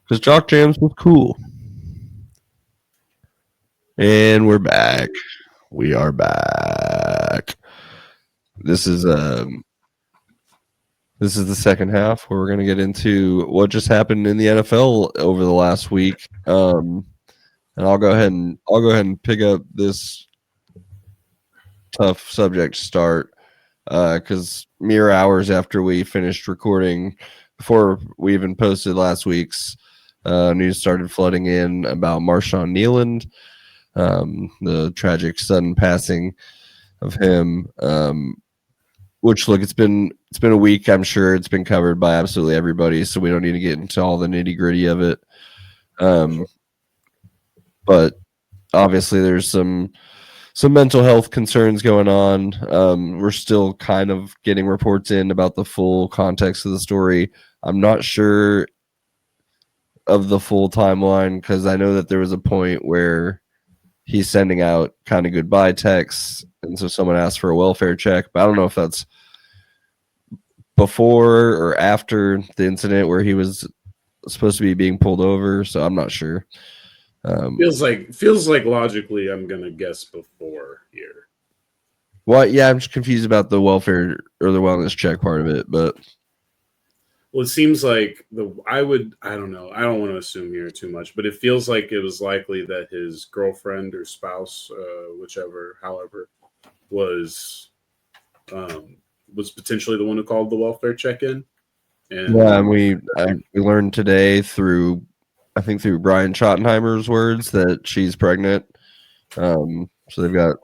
Because Jock Jams was cool. And we're back. We are back. This is the second half where we're going to get into what just happened in the NFL over the last week. And I'll go ahead and pick up this tough subject to start because mere hours after we finished recording, before we even posted last week's news started flooding in about Marshawn Kneeland, the tragic sudden passing of him. Which look, it's been a week. I'm sure it's been covered by absolutely everybody, so we don't need to get into all the nitty gritty of it. But obviously, there's some mental health concerns going on. We're still kind of getting reports in about the full context of the story. I'm not sure of the full timeline because I know that there was a point where he's sending out kind of goodbye texts, and so someone asked for a welfare check, but I don't know if that's before or after the incident where he was supposed to be being pulled over, so I'm not sure. Feels like logically I'm gonna guess before here. Well, yeah, I'm just confused about the welfare or the wellness check part of it, but well, it seems like I don't know. I don't want to assume here too much, but it feels like it was likely that his girlfriend or spouse, however, was potentially the one who called the welfare check-in. And yeah, we learned today through Brian Schottenheimer's words that she's pregnant. So they've got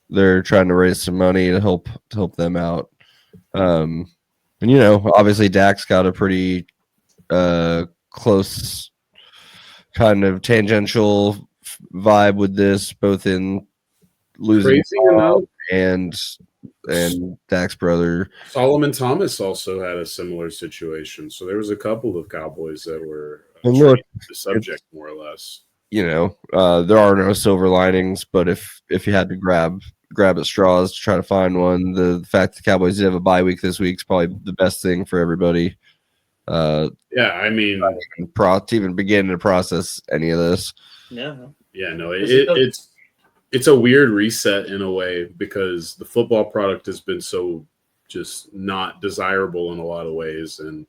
they're trying to raise some money to help them out. And obviously Dak's got a pretty close kind of tangential vibe with this, both in losing and Dak's brother Solomon Thomas also had a similar situation. So there was a couple of Cowboys that were the subject, more or less. There are no silver linings, but if you had to grab at straws to try to find one, the fact the Cowboys did have a bye week this week is probably the best thing for everybody. Yeah, I mean, to even begin to process any of this. Yeah, no, it's a weird reset in a way because the football product has been so just not desirable in a lot of ways, and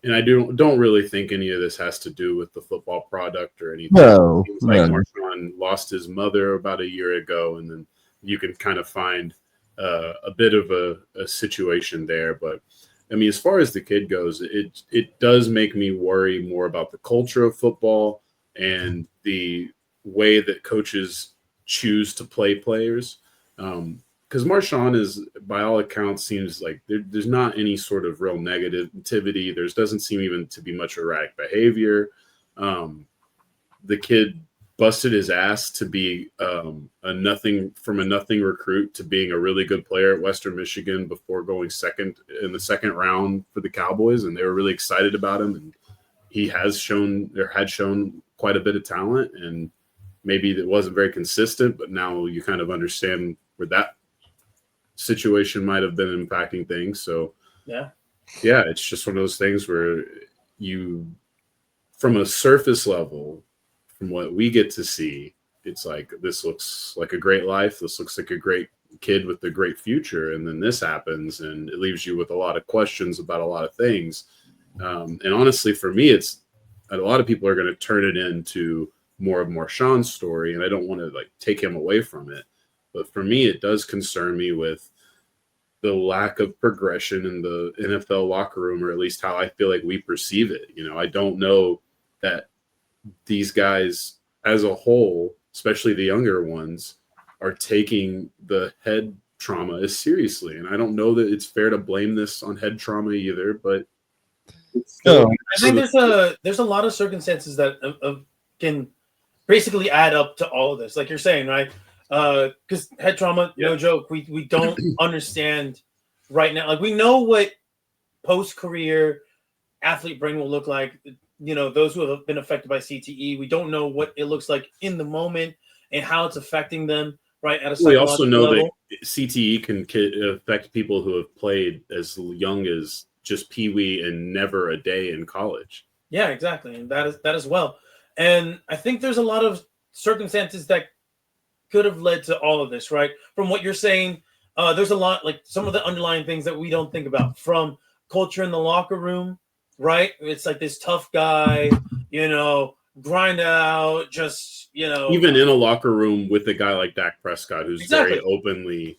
I don't really think any of this has to do with the football product or anything. No, Marshawn lost his mother about a year ago, and then you can kind of find a bit of a situation there. But I mean, as far as the kid goes, it does make me worry more about the culture of football and the way that coaches choose to play players. Because Marshawn is, by all accounts, seems like there's not any sort of real negativity. There doesn't seem even to be much erratic behavior. The kid busted his ass to be a nothing recruit to being a really good player at Western Michigan before going second in the second round for the Cowboys, and they were really excited about him. And he had shown quite a bit of talent, and maybe it wasn't very consistent, but now you kind of understand where that situation might have been impacting things. So yeah, it's just one of those things where you, from a surface level, from what we get to see, it's like, this looks like a great life. This looks like a great kid with a great future. And then this happens, and it leaves you with a lot of questions about a lot of things. And honestly, for me, it's a lot of people are going to turn it into more of Marshawn's story, and I don't want to take him away from it. But for me, it does concern me with the lack of progression in the NFL locker room, or at least how I feel like we perceive it. I don't know that these guys as a whole, especially the younger ones, are taking the head trauma as seriously. And I don't know that it's fair to blame this on head trauma either, but I think there's a lot of circumstances that can basically add up to all of this, like you're saying, right? Because head trauma, no joke. We don't understand right now. Like, we know what post-career athlete brain will look like. Those who have been affected by CTE, we don't know what it looks like in the moment and how it's affecting them, right? At a we also know level. that CTE can affect people who have played as young as just peewee and never a day in college. Yeah, exactly. And that as well. And I think there's a lot of circumstances that could have led to all of this, right? From what you're saying, there's a lot, like some of the underlying things that we don't think about, from culture in the locker room, right? It's like this tough guy, grind out, just, Even in a locker room with a guy like Dak Prescott, who's exactly. very openly,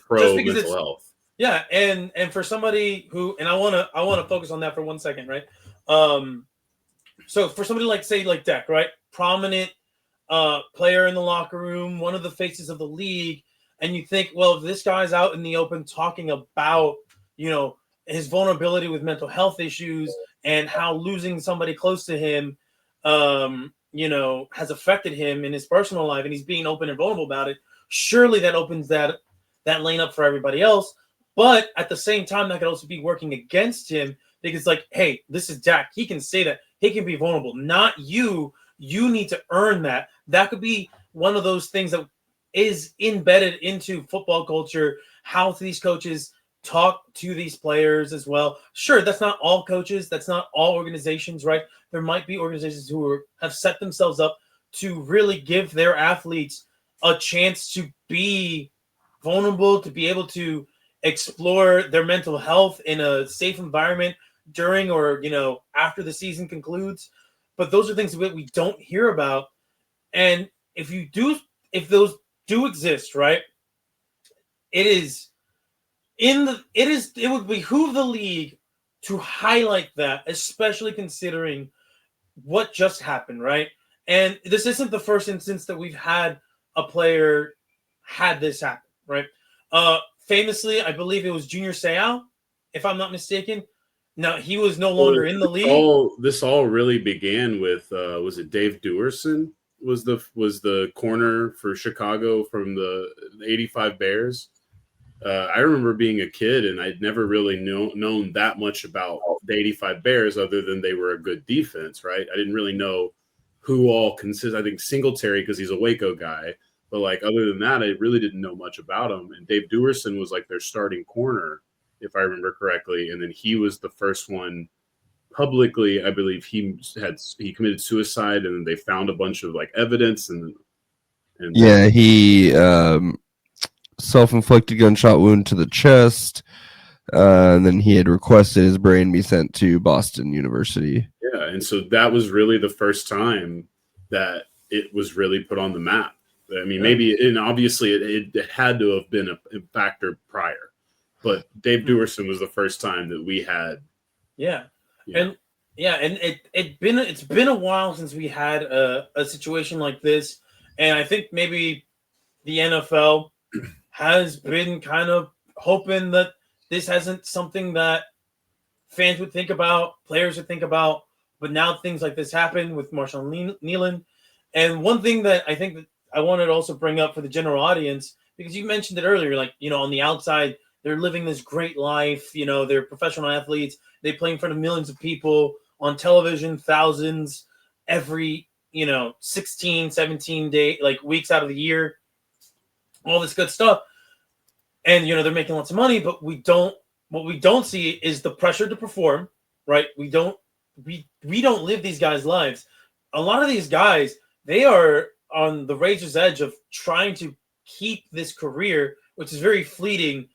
pro mental health. Yeah, and for somebody who, and I want to focus on that for 1 second, right? So for somebody like, say, like Dak, right? Prominent player in the locker room, one of the faces of the league, and you think, well, if this guy's out in the open talking about, his vulnerability with mental health issues and how losing somebody close to him, has affected him in his personal life, and he's being open and vulnerable about it, surely that opens that lane up for everybody else. But at the same time, that could also be working against him, because, like, hey, this is Dak. He can say that. He can be vulnerable. Not you. You need to earn that. That could be one of those things that is embedded into football culture, how these coaches talk to these players as well. Sure, that's not all coaches. That's not all organizations, right? There might be organizations who have set themselves up to really give their athletes a chance to be vulnerable, to be able to explore their mental health in a safe environment during or after the season concludes. But those are things that we don't hear about. And if those do exist, right, it would behoove the league to highlight that, especially considering what just happened, right? And this isn't the first instance that we've had a player had this happen, right? Famously, I believe it was Junior Seau, if I'm not mistaken. No, he was no longer in the league. This all really began with was it Dave Duerson was the corner for Chicago from the 85 Bears. I remember being a kid, and I'd never really known that much about the 85 Bears other than they were a good defense, right? I didn't really know who all consist. I think Singletary, because he's a Waco guy. But, like, other than that, I really didn't know much about him. And Dave Duerson was, like, their starting corner, if I remember correctly. And then he was the first one publicly. I believe he committed suicide, and they found a bunch of, like, evidence. And yeah, he self-inflicted gunshot wound to the chest. And then he had requested his brain be sent to Boston University. Yeah, and so that was really the first time that it was really put on the map. I mean, maybe, and obviously it had to have been a factor prior, but Dave Duerson was the first time that we had. Yeah. And it's been a while since we had a situation like this. And I think maybe the NFL has been kind of hoping that this hasn't something that fans would think about, players would think about, but now things like this happen with Marshawn Kneeland. And one thing that I think that I wanted to also bring up for the general audience, because you mentioned it earlier, like, on the outside, they're living this great life. They're professional athletes. They play in front of millions of people on television, thousands every, 16, 17 weeks out of the year, all this good stuff. And, they're making lots of money, but what we don't see is the pressure to perform, right? We don't live these guys' lives. A lot of these guys, they are on the razor's edge of trying to keep this career, which is very fleeting.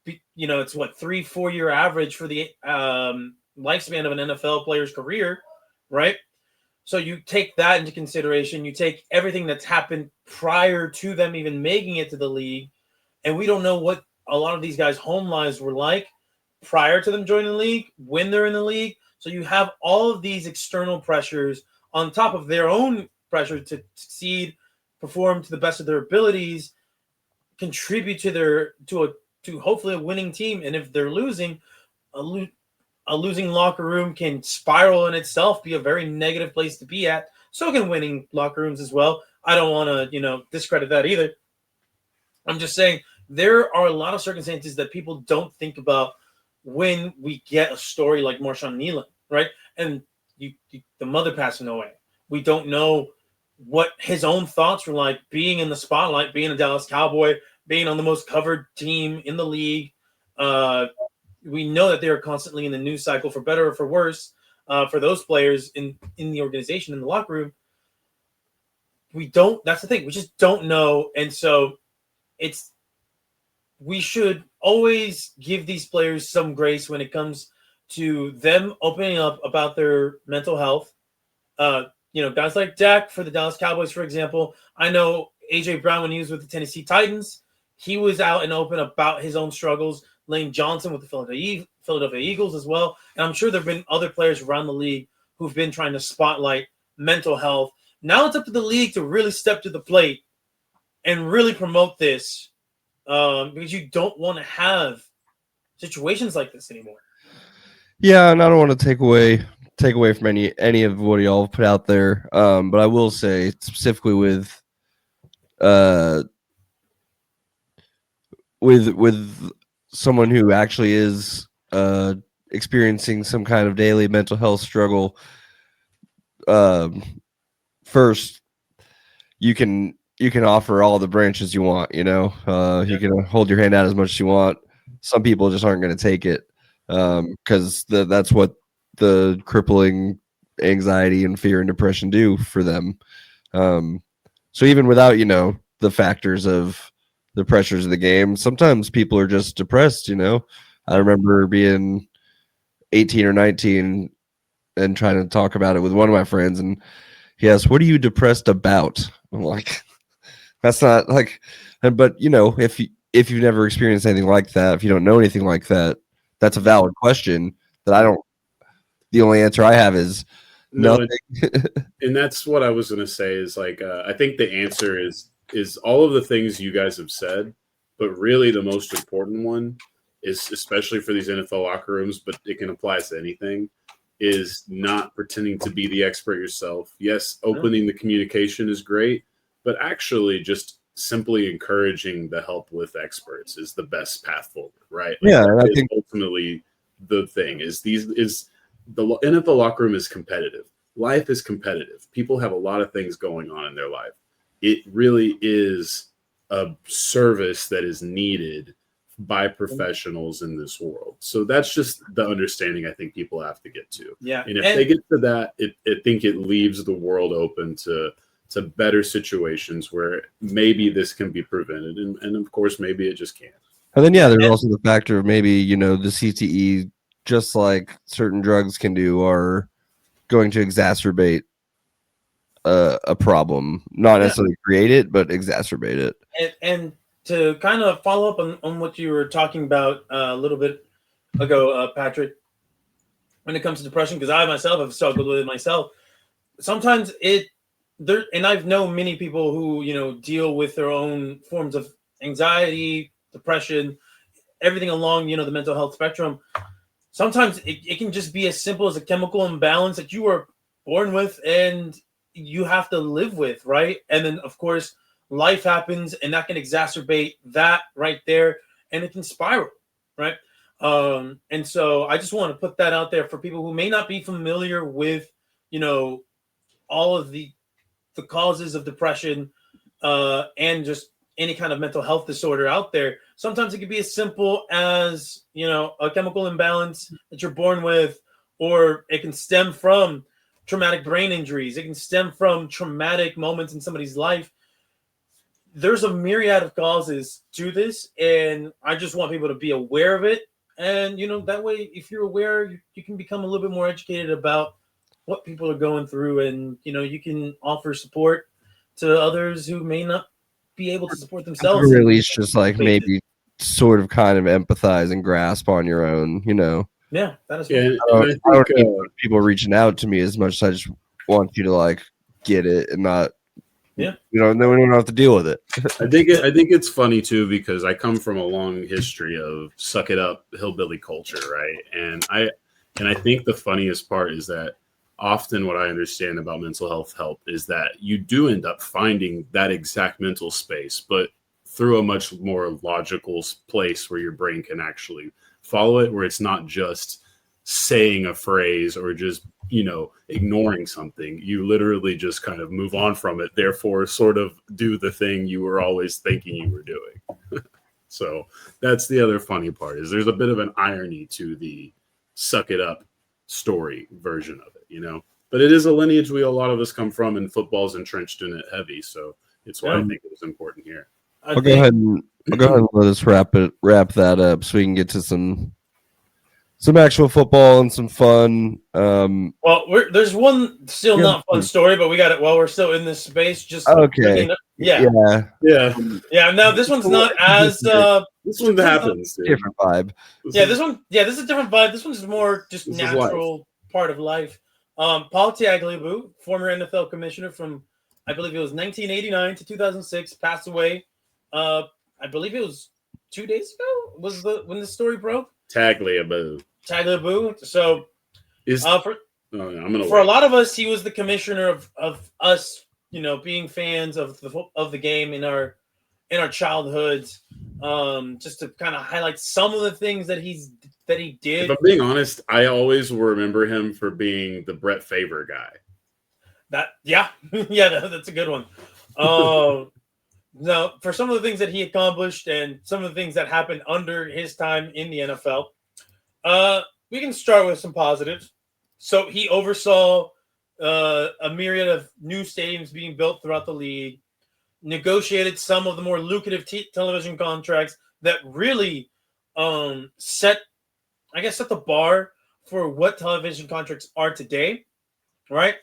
It's 3-4 year average for the lifespan of an NFL player's career, right? So you take that into consideration. You take everything that's happened prior to them even making it to the league, and we don't know what a lot of these guys' home lives were like prior to them joining the league, when they're in the league. So you have all of these external pressures on top of their own pressure to succeed, perform to the best of their abilities, contribute to hopefully a winning team. And if they're losing, a losing locker room can spiral in itself, be a very negative place to be at. So can winning locker rooms as well. I don't want to, discredit that either. I'm just saying there are a lot of circumstances that people don't think about when we get a story like Marshawn Kneeland, right? And the mother passing away. We don't know what his own thoughts were like being in the spotlight, being a Dallas Cowboy, being on the most covered team in the league, we know that they are constantly in the news cycle, for better or for worse, for those players in the organization, in the locker room. That's the thing. We just don't know. And so we should always give these players some grace when it comes to them opening up about their mental health. Guys like Dak for the Dallas Cowboys, for example. I know A.J. Brown, when he was with the Tennessee Titans, he was out and open about his own struggles. Lane Johnson with the Philadelphia Eagles as well. And I'm sure there have been other players around the league who've been trying to spotlight mental health. Now it's up to the league to really step to the plate and really promote this, because you don't want to have situations like this anymore. Yeah, and I don't want to take away from any of what y'all put out there. But I will say specifically with someone who actually is experiencing some kind of daily mental health struggle. First, you can offer all the branches you want. You can hold your hand out as much as you want. Some people just aren't going to take it because that's what the crippling anxiety and fear and depression do for them. So even without the factors of the pressures of the game, sometimes people are just depressed. I remember being 18 or 19 and trying to talk about it with one of my friends, and he asked, "What are you depressed about?" I'm like, that's not like, but if you've never experienced anything like that, if you don't know anything like that, that's a valid question that the only answer I have is nothing. And that's what I was going to say is like, I think the answer is all of the things you guys have said, but really the most important one is, especially for these NFL locker rooms, but it can apply to anything, is not pretending to be the expert yourself. Yes, opening the communication is great, but actually just simply encouraging the help with experts is the best path forward, right? Yeah, and I think ultimately the thing is the NFL locker room is competitive. Life is competitive. People have a lot of things going on in their life. It really is a service that is needed by professionals in this world. So that's just the understanding I think people have to get to. Yeah. And if they get to that, I think it leaves the world open to better situations where maybe this can be prevented. And of course, maybe it just can't. And then, there's also the factor of maybe, the CTE, just like certain drugs can do, are going to exacerbate a problem, not necessarily create it, but exacerbate it. And to kind of follow up on what you were talking about a little bit ago, Patrick, when it comes to depression, because I myself have struggled with it myself. Sometimes and I've known many people who, deal with their own forms of anxiety, depression, everything along, the mental health spectrum. Sometimes it can just be as simple as a chemical imbalance that you are born with and you have to live with, right? And then, of course, life happens and that can exacerbate that right there, and it can spiral, right? And so I just want to put that out there for people who may not be familiar with, all of the causes of depression and just any kind of mental health disorder out there. Sometimes it can be as simple as, a chemical imbalance that you're born with, or it can stem from traumatic brain injuries. It can stem from traumatic moments in somebody's life. There's a myriad of causes to this, and I just want people to be aware of it. And, that way, if you're aware, you can become a little bit more educated about what people are going through, and, you can offer support to others who may not be able to support themselves. Or at least just like maybe sort of kind of empathize and grasp on your own, Yeah, that is. Yeah, I don't need people reaching out to me as much as I just want you to like get it and not. Yeah. Then we don't have to deal with it. I think it's funny too, because I come from a long history of suck it up hillbilly culture, right? And I think the funniest part is that often what I understand about mental health help is that you do end up finding that exact mental space, but through a much more logical place where your brain can actually follow it, where it's not just saying a phrase or just, ignoring something. You literally just kind of move on from it, therefore sort of do the thing you were always thinking you were doing. So that's the other funny part is there's a bit of an irony to the suck it up story version of it, But it is a lineage a lot of us come from, and football's entrenched in it heavy. So it's why I think it was important here. I'll go ahead and let us wrap that up so we can get to some actual football and some fun. There's one still not fun story, but we got it while we're still in this space. Just okay. Yeah. No, this one's not as this one happens. Different vibe. This is a different vibe. This one's more just natural part of life. Paul Tagliabue, former NFL commissioner from, I believe it was 1989 to 2006, passed away. I believe it was 2 days ago. When the story broke. Tagliabue. So, for a lot of us, he was the commissioner of us, being fans of the game in our childhoods. Just to kind of highlight some of the things that he did. If I'm being honest, I always will remember him for being the Brett Favre guy. That's a good one. No, for some of the things that he accomplished and some of the things that happened under his time in the NFL, we can start with some positives. So he oversaw a myriad of new stadiums being built throughout the league, negotiated some of the more lucrative television contracts that really set the bar for what television contracts are today, right?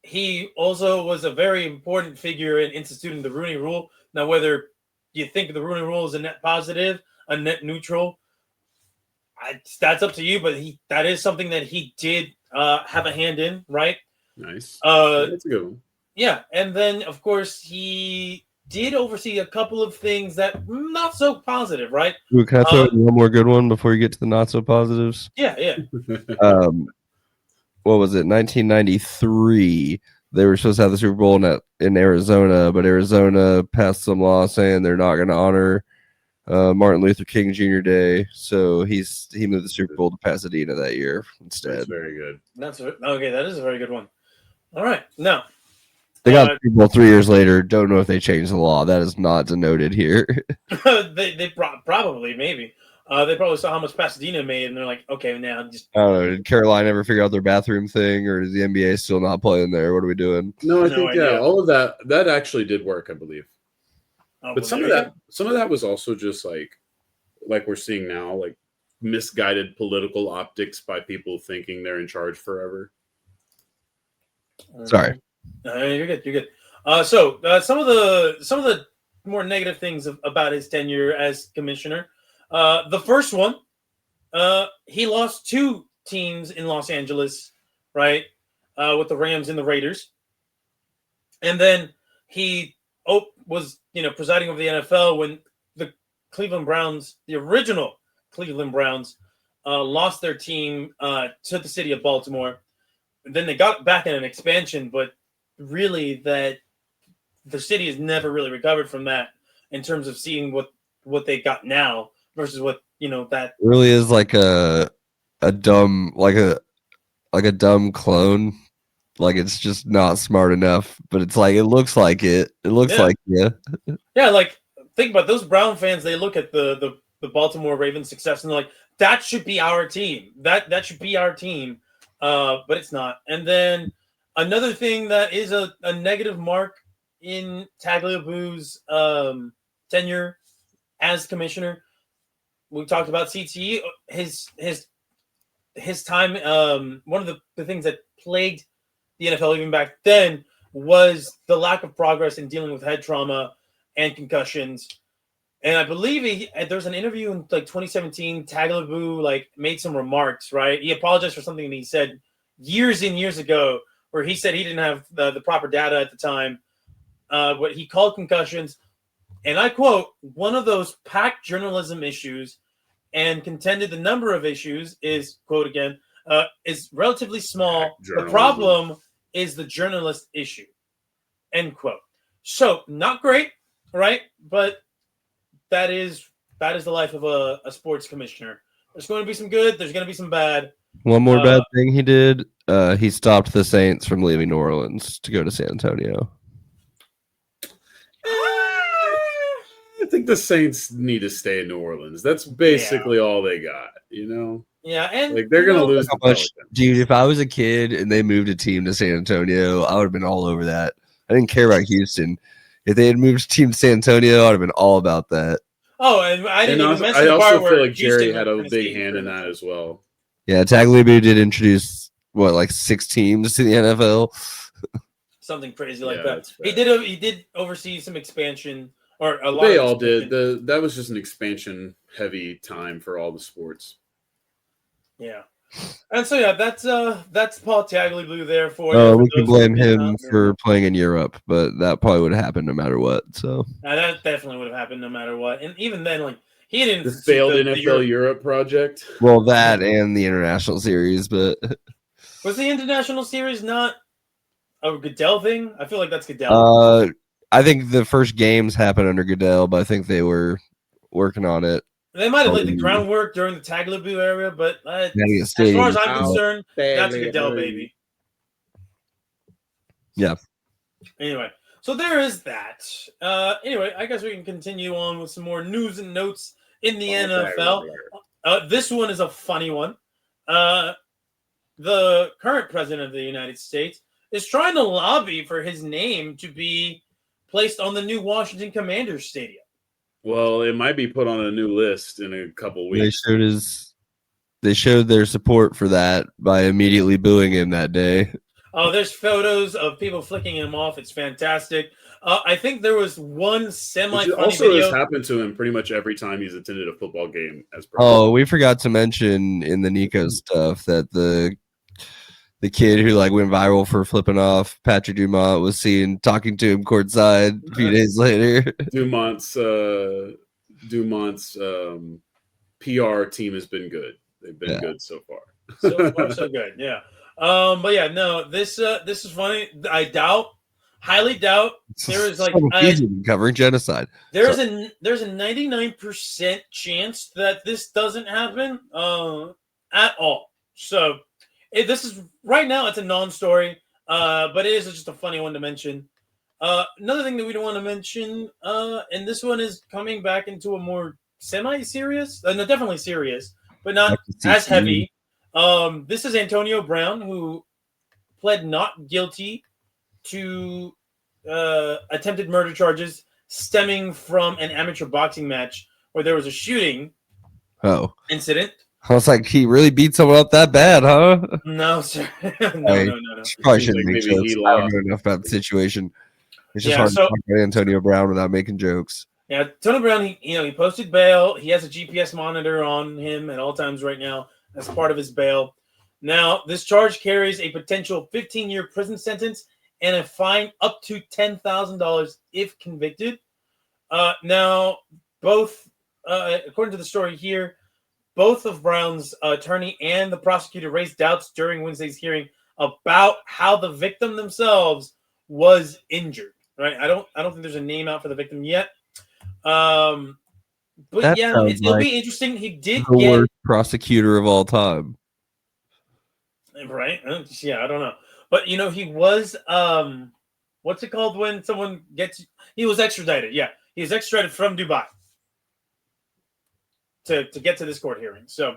He also was a very important figure in instituting the Rooney Rule. Now, whether you think the Rooney Rule is a net positive, a net neutral, that's up to you. But that is something that he did have a hand in, right? Nice. That's a good one. Yeah, and then of course he did oversee a couple of things that not so positive, right? Ooh, can I throw in one more good one before you get to the not so positives? Yeah. What was it? 1993. They were supposed to have the Super Bowl in Arizona, but Arizona passed some law saying they're not going to honor Martin Luther King Jr. Day, so he moved the Super Bowl to Pasadena that year instead. That's very good. Okay. That is a very good one. All right, now they got the Super Bowl 3 years later. Don't know if they changed the law. That is not denoted here. they probably maybe. They probably saw how much Pasadena made, and they're like, okay, now just. I don't know. Did Carolina ever figure out their bathroom thing, or is the NBA still not playing there? What are we doing? No, I think all of that actually did work, I believe. But some of that was also just like we're seeing now, like misguided political optics by people thinking they're in charge forever. Sorry. You're good. So some of the more negative things about his tenure as commissioner. The first one, he lost 2 teams in Los Angeles, right? With the Rams and the Raiders. And then he was, presiding over the NFL when the Cleveland Browns, the original Cleveland Browns, lost their team to the city of Baltimore. And then they got back in an expansion, but really that the city has never really recovered from that in terms of seeing what they got now versus what that really is like a dumb dumb clone. Like it's just not smart enough, but it's like it looks like it. It looks like like think about those Brown fans. They look at the Baltimore Ravens success and they're like, that should be our team. That should be our team. But it's not. And then another thing that is a negative mark in Tagliabue's tenure as commissioner. We talked about CTE. His time. One of the things that plagued the NFL even back then was the lack of progress in dealing with head trauma and concussions. And I believe there's an interview in 2017. Tagliabue made some remarks. Right, he apologized for something that he said years and years ago, where he said he didn't have the proper data at the time. What he called concussions, and I quote, one of those packed journalism issues, and contended the number of issues is, quote again, is relatively small. The problem is the journalist issue, end quote. So not great, right? But that is the life of a sports commissioner. There's going to be some good. There's going to be some bad. One more bad thing he did. He stopped the Saints from leaving New Orleans to go to San Antonio. I think the Saints need to stay in New Orleans. That's basically all they got, you know? Yeah, and Like they're gonna lose the Pelicans. Dude, if I was a kid and they moved a team to San Antonio, I would have been all over that. I didn't care about Houston. If they had moved a team to San Antonio, I'd have been all about that. Oh, and I didn't even mention I the part also where feel like Houston Jerry had a went big Tennessee hand in for- that as well. Yeah, Tagliabue did introduce like 6 teams to the NFL. Something crazy like Yeah, that. that's fair. He did oversee some expansion, or a lot. They of all expansion. did. That was just an expansion heavy time for all the sports. Yeah. And so that's Paul Tagliabue there for Oh, you. we can blame him out. for playing in Europe, but that probably would have happened no matter what. So Now, that definitely would have happened no matter what. And even then, like he didn't The see failed the NFL Europe project. well, that and the international series, but Was the international series not a Goodell thing? I feel like that's Goodell. I think the first games happened under Goodell, but I think they were working on it. They might have laid the groundwork during the Tagliabue era, but as far as I'm concerned, that's a Goodell baby. Yeah. Anyway, so there is that. Anyway, I guess we can continue on with some more news and notes in the NFL. This one is a funny one. The current president of the United States is trying to lobby for his name to be placed on the new Washington Commanders stadium. Well, it might be put on a new list in a couple weeks. They showed their support for that by immediately booing him that day. Oh, there's photos of people flicking him off. It's fantastic. I think there was one semi-funny also video. has happened to him pretty much every time he's attended a football game. Oh, we forgot to mention in the Nico stuff that the kid who like went viral for flipping off Patrick Dumont was seen talking to him courtside a few days later. Dumont's PR team has been good. They've been good so far. So far, so good. Yeah. But yeah, no, this is funny. I highly doubt there is like covering genocide. There's a 99% chance that this doesn't happen at all. So this is right now it's a non-story, but it is just a funny one to mention. Another thing that we don't want to mention, and this one is coming back into a more semi-serious, no, definitely serious, but not as heavy. This is Antonio Brown, who pled not guilty to attempted murder charges stemming from an amateur boxing match where there was a shooting incident. I was like, he really beat someone up that bad, huh? No, sir. No. Probably shouldn't make jokes. I don't know enough about the situation. It's just hard to talk about Antonio Brown without making jokes. Yeah, Antonio Brown, he posted bail. He has a GPS monitor on him at all times right now. That's part of his bail. Now, this charge carries a potential 15-year prison sentence and a fine up to $10,000 if convicted. Now, both, according to the story here, both of Brown's attorney and the prosecutor raised doubts during Wednesday's hearing about how the victim themselves was injured. Right? I don't think there's a name out for the victim yet. But that yeah, it'll be interesting. He did the worst prosecutor of all time. Right? Yeah, I don't know. But he was what's it called when someone he was extradited. Yeah, he was extradited from Dubai to get to this court hearing. So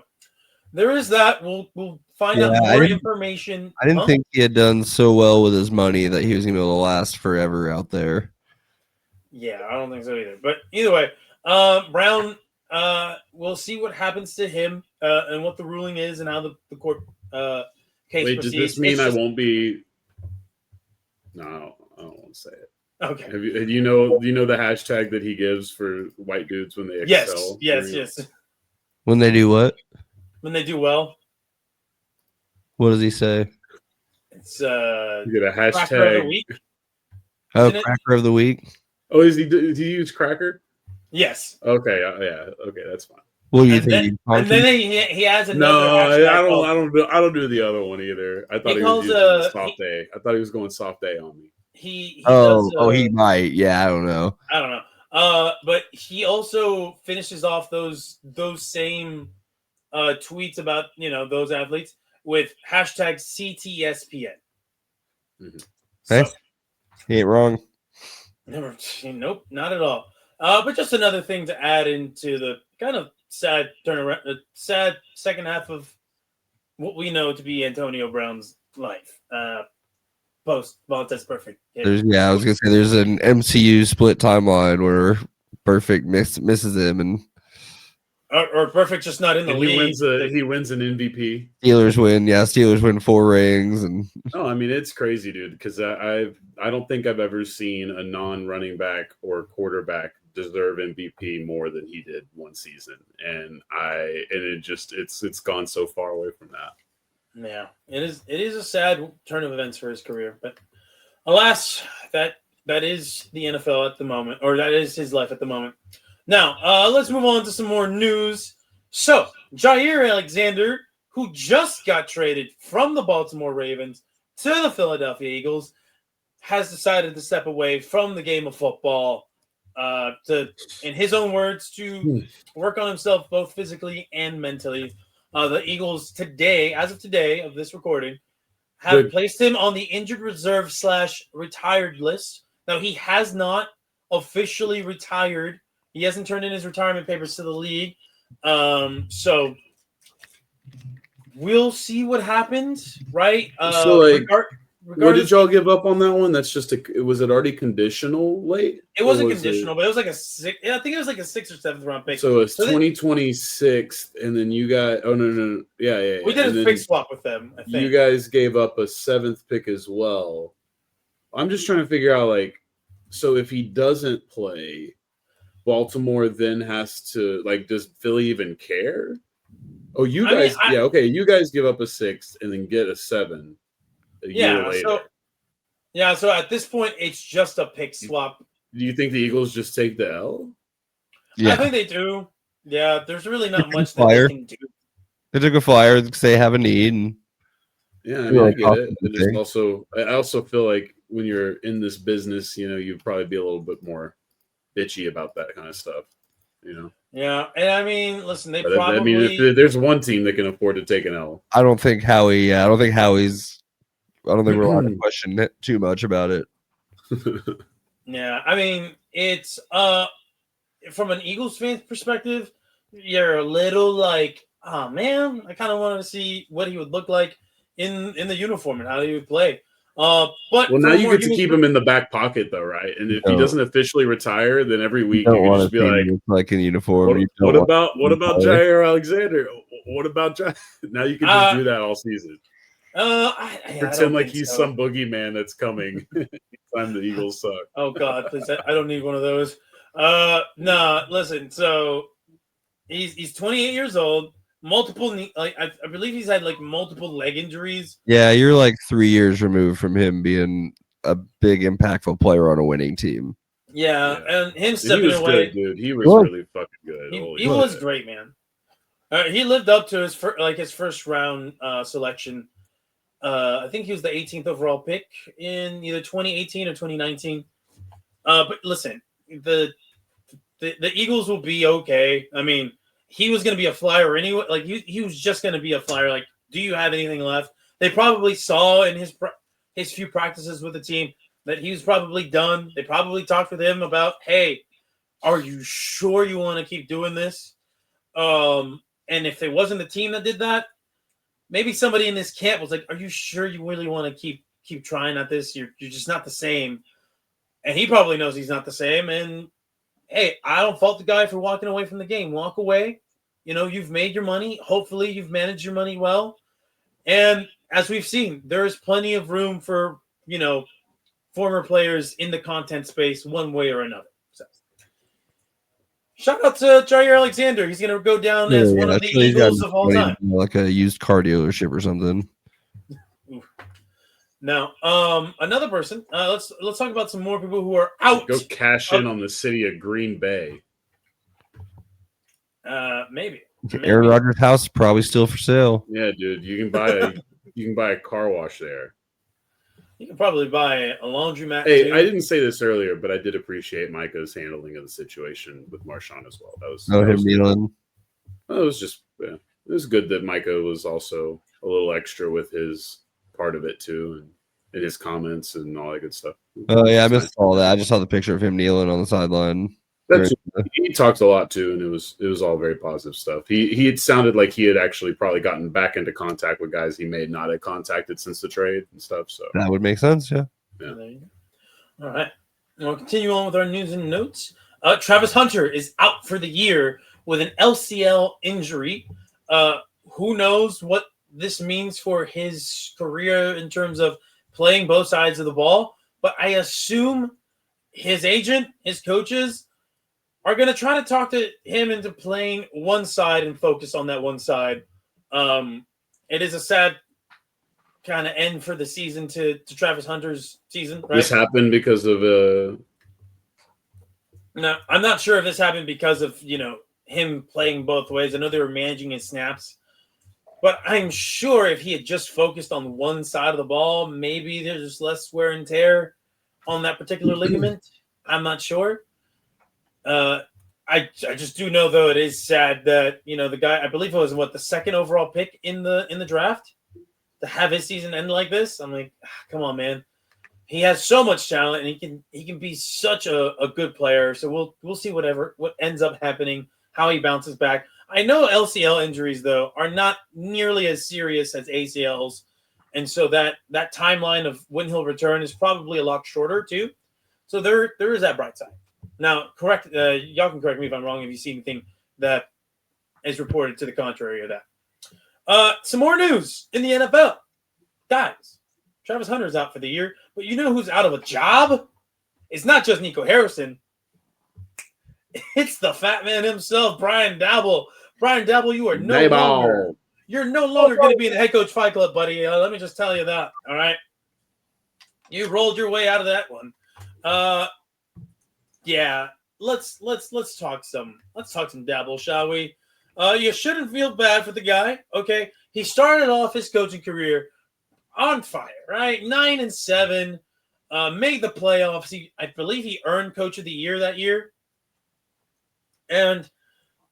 there is that. We'll find out more information. I didn't think he had done so well with his money that he was going to be able to last forever out there. Yeah, I don't think so either. But either way, Brown, we'll see what happens to him and what the ruling is and how the court case proceeds. Does this mean I won't be? No, I don't want to say it. Okay. Do you know the hashtag that he gives for white dudes when they excel? Yes. When they do what? When they do well. What does he say? It's you get a hashtag. Cracker of the week. Cracker of the week. Oh, do you use Cracker? Yes. Okay. Yeah. Okay, that's fine. What do you think? And then he has another. No, I don't do the other one either. I thought he was using soft day. I thought he was going soft day on me. He might. Yeah, I don't know. But he also finishes off those same tweets about those athletes with hashtag CTSPN. Mm-hmm. So, he ain't wrong. Nope, not at all. But just another thing to add into the kind of sad turnaround, sad second half of what we know to be Antonio Brown's life. Post Vontaze Perfect. I was gonna say there's an MCU split timeline where Perfect misses him and or Perfect just not in the league. He wins an MVP. Steelers win. Yeah, Steelers win 4 rings and Oh, I mean it's crazy, dude. Because I don't think I've ever seen a non-running back or quarterback deserve MVP more than he did one season, and it's gone so far away from that. Yeah, it is a sad turn of events for his career, but alas, that is the NFL at the moment, or that is his life at the moment. Now, let's move on to some more news. So, Jair Alexander, who just got traded from the Baltimore Ravens to the Philadelphia Eagles, has decided to step away from the game of football to, in his own words, to work on himself both physically and mentally. The Eagles today, as of today of this recording, have placed him on the injured reserve / retired list. Now, he has not officially retired. He hasn't turned in his retirement papers to the league. So we'll see what happens, right? What did y'all give up on that one? That's just was it already conditional late? It wasn't conditional, but it was like I think it was like a 6th or 7th round pick. So it's 2026, and then you got no. Yeah. We did a pick swap with them, I think. You guys gave up a 7th pick as well. I'm just trying to figure out, so if he doesn't play, Baltimore then has to, does Philly even care? Oh, you guys, okay. You guys give up a 6th and then get a 7 a year later. So at this point, it's just a pick swap. Do you think the Eagles just take the L? Yeah. I think they do. Yeah, there's really not much that they can do. They took a flyer because they have a need. And yeah, I mean, I get it. I also feel like when you're in this business, you'd probably be a little bit more bitchy about that kind of stuff, Yeah, and I mean, listen, if there's one team that can afford to take an L. I don't think we're allowed to question it too much about it. Yeah, I mean, it's from an Eagles fan's perspective, you're a little like, oh man, I kind of wanted to see what he would look like in the uniform and how he would play. But now you get to keep him in the back pocket, though, right? And if he doesn't officially retire, then every week you can just be like in uniform. What about Jair Alexander? What about Jair? Now you can just do that all season. Pretend like he's some boogeyman that's coming. Time the Eagles suck. Oh God, please! I don't need one of those. Listen. So he's 28 years old. Multiple, I believe he's had multiple leg injuries. Yeah, you're 3 years removed from him being a big, impactful player on a winning team. Yeah. And him stepping away, good, dude. He was really fucking good. He was great, man. He lived up to his first round selection. I think he was the 18th overall pick in either 2018 or 2019. But listen, the Eagles will be okay. I mean, he was going to be a flyer anyway. He was just going to be a flyer. Do you have anything left? They probably saw in his few practices with the team that he was probably done. They probably talked with him about, hey, are you sure you want to keep doing this? And if there wasn't a team that did that, maybe somebody in this camp was like, are you sure you really want to keep trying at this? You're just not the same. And he probably knows he's not the same. And hey, I don't fault the guy for walking away from the game. Walk away. You've made your money. Hopefully you've managed your money well. And as we've seen, there is plenty of room for, former players in the content space one way or another. So, shout out to Jair Alexander. He's going to go down as one of the Eagles of all time. Like a used car dealership or something. Now, another person. Let's talk about some more people who are out. Go cash in on the city of Green Bay. Maybe. Aaron Rodgers' house is probably still for sale. Yeah, dude, you can buy a car wash there. You can probably buy a laundromat. Hey, too. I didn't say this earlier, but I did appreciate Micah's handling of the situation with Marshawn as well. That was him kneeling. It was just it was good that Micah was also a little extra with his part of it too, and his comments and all that good stuff. Oh yeah, I missed all that. I just saw the picture of him kneeling on the sideline. That's he talks a lot too, and it was all very positive stuff. He had sounded like he had actually probably gotten back into contact with guys he may not have contacted since the trade and stuff. So that would make sense. Yeah. All right. We'll continue on with our news and notes. Travis Hunter is out for the year with an LCL injury. Who knows what this means for his career in terms of playing both sides of the ball? But I assume his agent, his coaches, are going to try to talk to him into playing one side and focus on that one side. It is a sad kind of end for the season to Travis Hunter's season, right? This happened because of No, I'm not sure if this happened because of, him playing both ways. I know they were managing his snaps, but I'm sure if he had just focused on one side of the ball, maybe there's less wear and tear on that particular ligament. I'm not sure. I just do know, though, it is sad that, the guy, I believe it was the second overall pick in the draft, to have his season end like this. I'm like, come on, man. He has so much talent, and he can be such a good player. So we'll see what ends up happening, how he bounces back. I know LCL injuries, though, are not nearly as serious as ACLs, and so that timeline of when he'll return is probably a lot shorter too. So there is that bright side. Now, y'all can correct me if I'm wrong if you see anything that is reported to the contrary of that. Some more news in the NFL, guys. Travis Hunter's out for the year, but you know who's out of a job? It's not just Nico Harrison. It's the fat man himself, Brian Daboll. Brian Daboll, you're no longer going to be in the head coach fight club, buddy. Let me just tell you that. All right, you rolled your way out of that one. Yeah, let's talk some Daboll, shall we? You shouldn't feel bad for the guy. Okay, he started off his coaching career on fire, right? 9-7, made the playoffs. I believe he earned Coach of the Year that year. And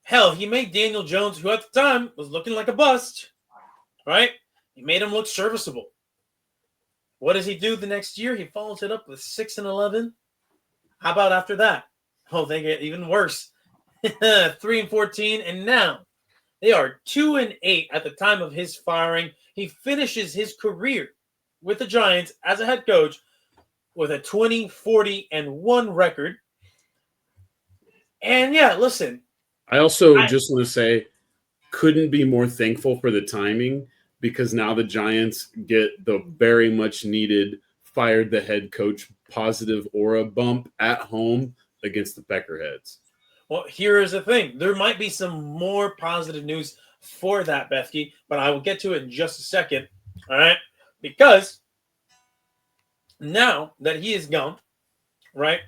hell, he made Daniel Jones, who at the time was looking like a bust, right? He made him look serviceable. What does he do the next year? He follows it up with 6-11. How about after that? Oh, they get even worse. 3-14, and now they are 2-8 at the time of his firing. He finishes his career with the Giants as a head coach with a 20-40-1 record. And yeah, listen. I also just want to say, couldn't be more thankful for the timing, because now the Giants get the very much needed fired the head coach positive aura bump at home against the Peckerheads. Well, here is the thing. There might be some more positive news for that, Bethke, but I will get to it in just a second. All right? Because now that he is gone, right?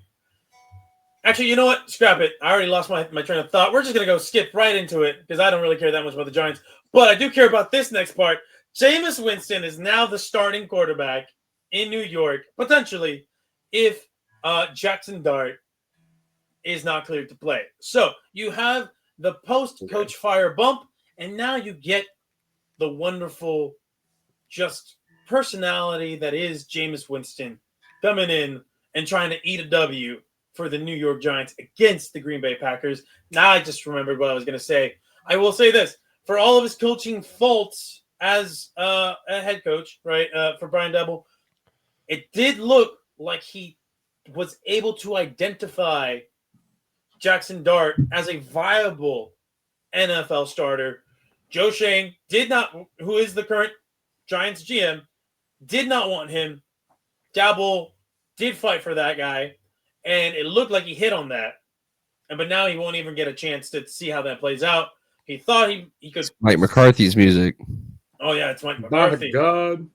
Actually, you know what? Scrap it. I already lost my train of thought. We're just going to go skip right into it because I don't really care that much about the Giants. But I do care about this next part. Jameis Winston is now the starting quarterback in New York, potentially, if Jackson Dart is not cleared to play. So you have the post-coach fire bump, and now you get the wonderful just personality that is Jameis Winston coming in and trying to eat a W for the New York Giants against the Green Bay Packers. Now I just remembered what I was going to say. I will say this. For all of his coaching faults as a head coach, right, for Brian Daboll, it did look like he was able to identify Jackson Dart as a viable NFL starter. Joe Schoen who is the current Giants GM, did not want him. Daboll did fight for that guy, and it looked like he hit on that. But now he won't even get a chance to see how that plays out. He thought he could. It's Mike McCarthy's music. Oh yeah, it's Mike McCarthy. My God.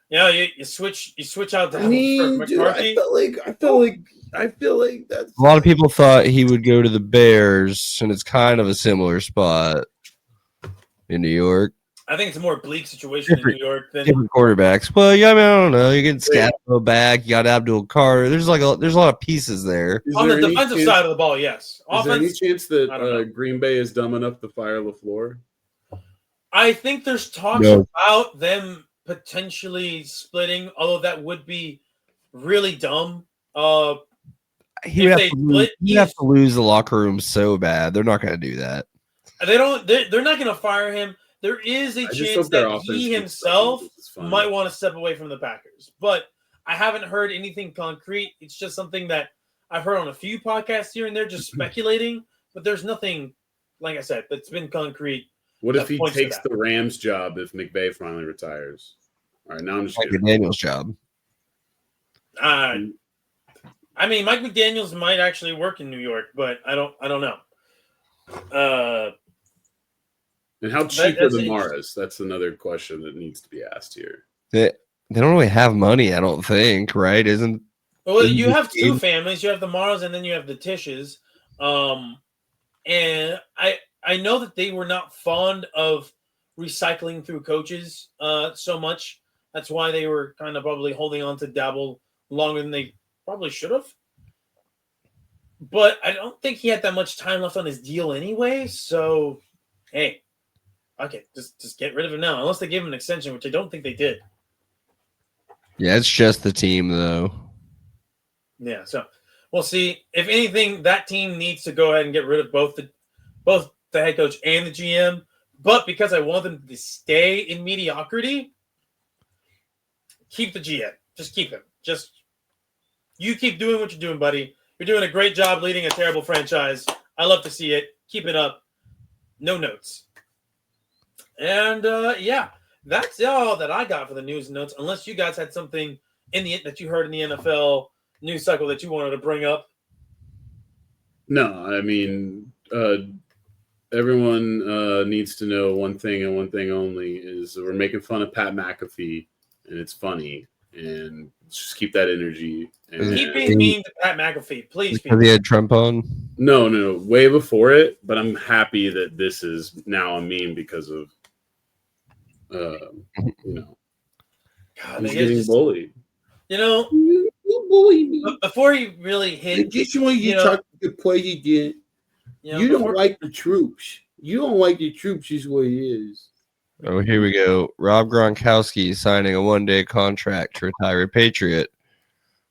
Yeah, you switch out to I McCarthy. feel like that's a lot of people thought he would go to the Bears, and it's kind of a similar spot in New York. I think it's a more bleak situation in New York than different quarterbacks. Well, yeah, I mean, I don't know. You're getting Scatterbo back. You got Abdul Carter. There's a lot of pieces there. On the defensive side of the ball. Yes. Is there any chance that Green Bay is dumb enough to fire LaFleur? I think there's talks about them potentially splitting, although that would be really dumb. He would have to lose the locker room so bad. They're not going to do that. They're not going to fire him. There is a chance that he himself might want to step away from the Packers, but I haven't heard anything concrete. It's just something that I've heard on a few podcasts here and there, just speculating, but there's nothing, like I said, that's been concrete. What if he takes the Rams job if McVay finally retires? All right, now I'm just Mike McDaniel's job. I mean, Mike McDaniel's might actually work in New York, but I don't know. And how cheap are the Maras? That's another question that needs to be asked here. They don't really have money, I don't think, right? Well, you have two families. You have the Maras and then you have the Tishes. And I know that they were not fond of recycling through coaches so much. That's why they were kind of probably holding on to Dabble longer than they probably should have. But I don't think he had that much time left on his deal anyway. So, hey, okay, just get rid of him now. Unless they gave him an extension, which I don't think they did. Yeah, it's just the team, though. Yeah, so we'll see. If anything, that team needs to go ahead and get rid of both the head coach and the GM. But because I want them to stay in mediocrity, keep the GM. Just keep him. You keep doing what you're doing, buddy. You're doing a great job leading a terrible franchise. I love to see it. Keep it up. No notes. And yeah, that's all that I got for the news and notes. Unless you guys had something that you heard in the NFL news cycle that you wanted to bring up. No, I mean, everyone needs to know one thing and one thing only is we're making fun of Pat McAfee, and it's funny. And just keep that energy. And keep being mean to Pat McAfee, please. Have you had Trump on? No, way before it. But I'm happy that this is now a meme because of, God, he's getting bullied. You bullied me. Before he really hit, just when you talk to the president, you don't like the troops. You don't like the troops, is what it is. Oh, here we go. Rob Gronkowski signing a one-day contract to retire a Patriot.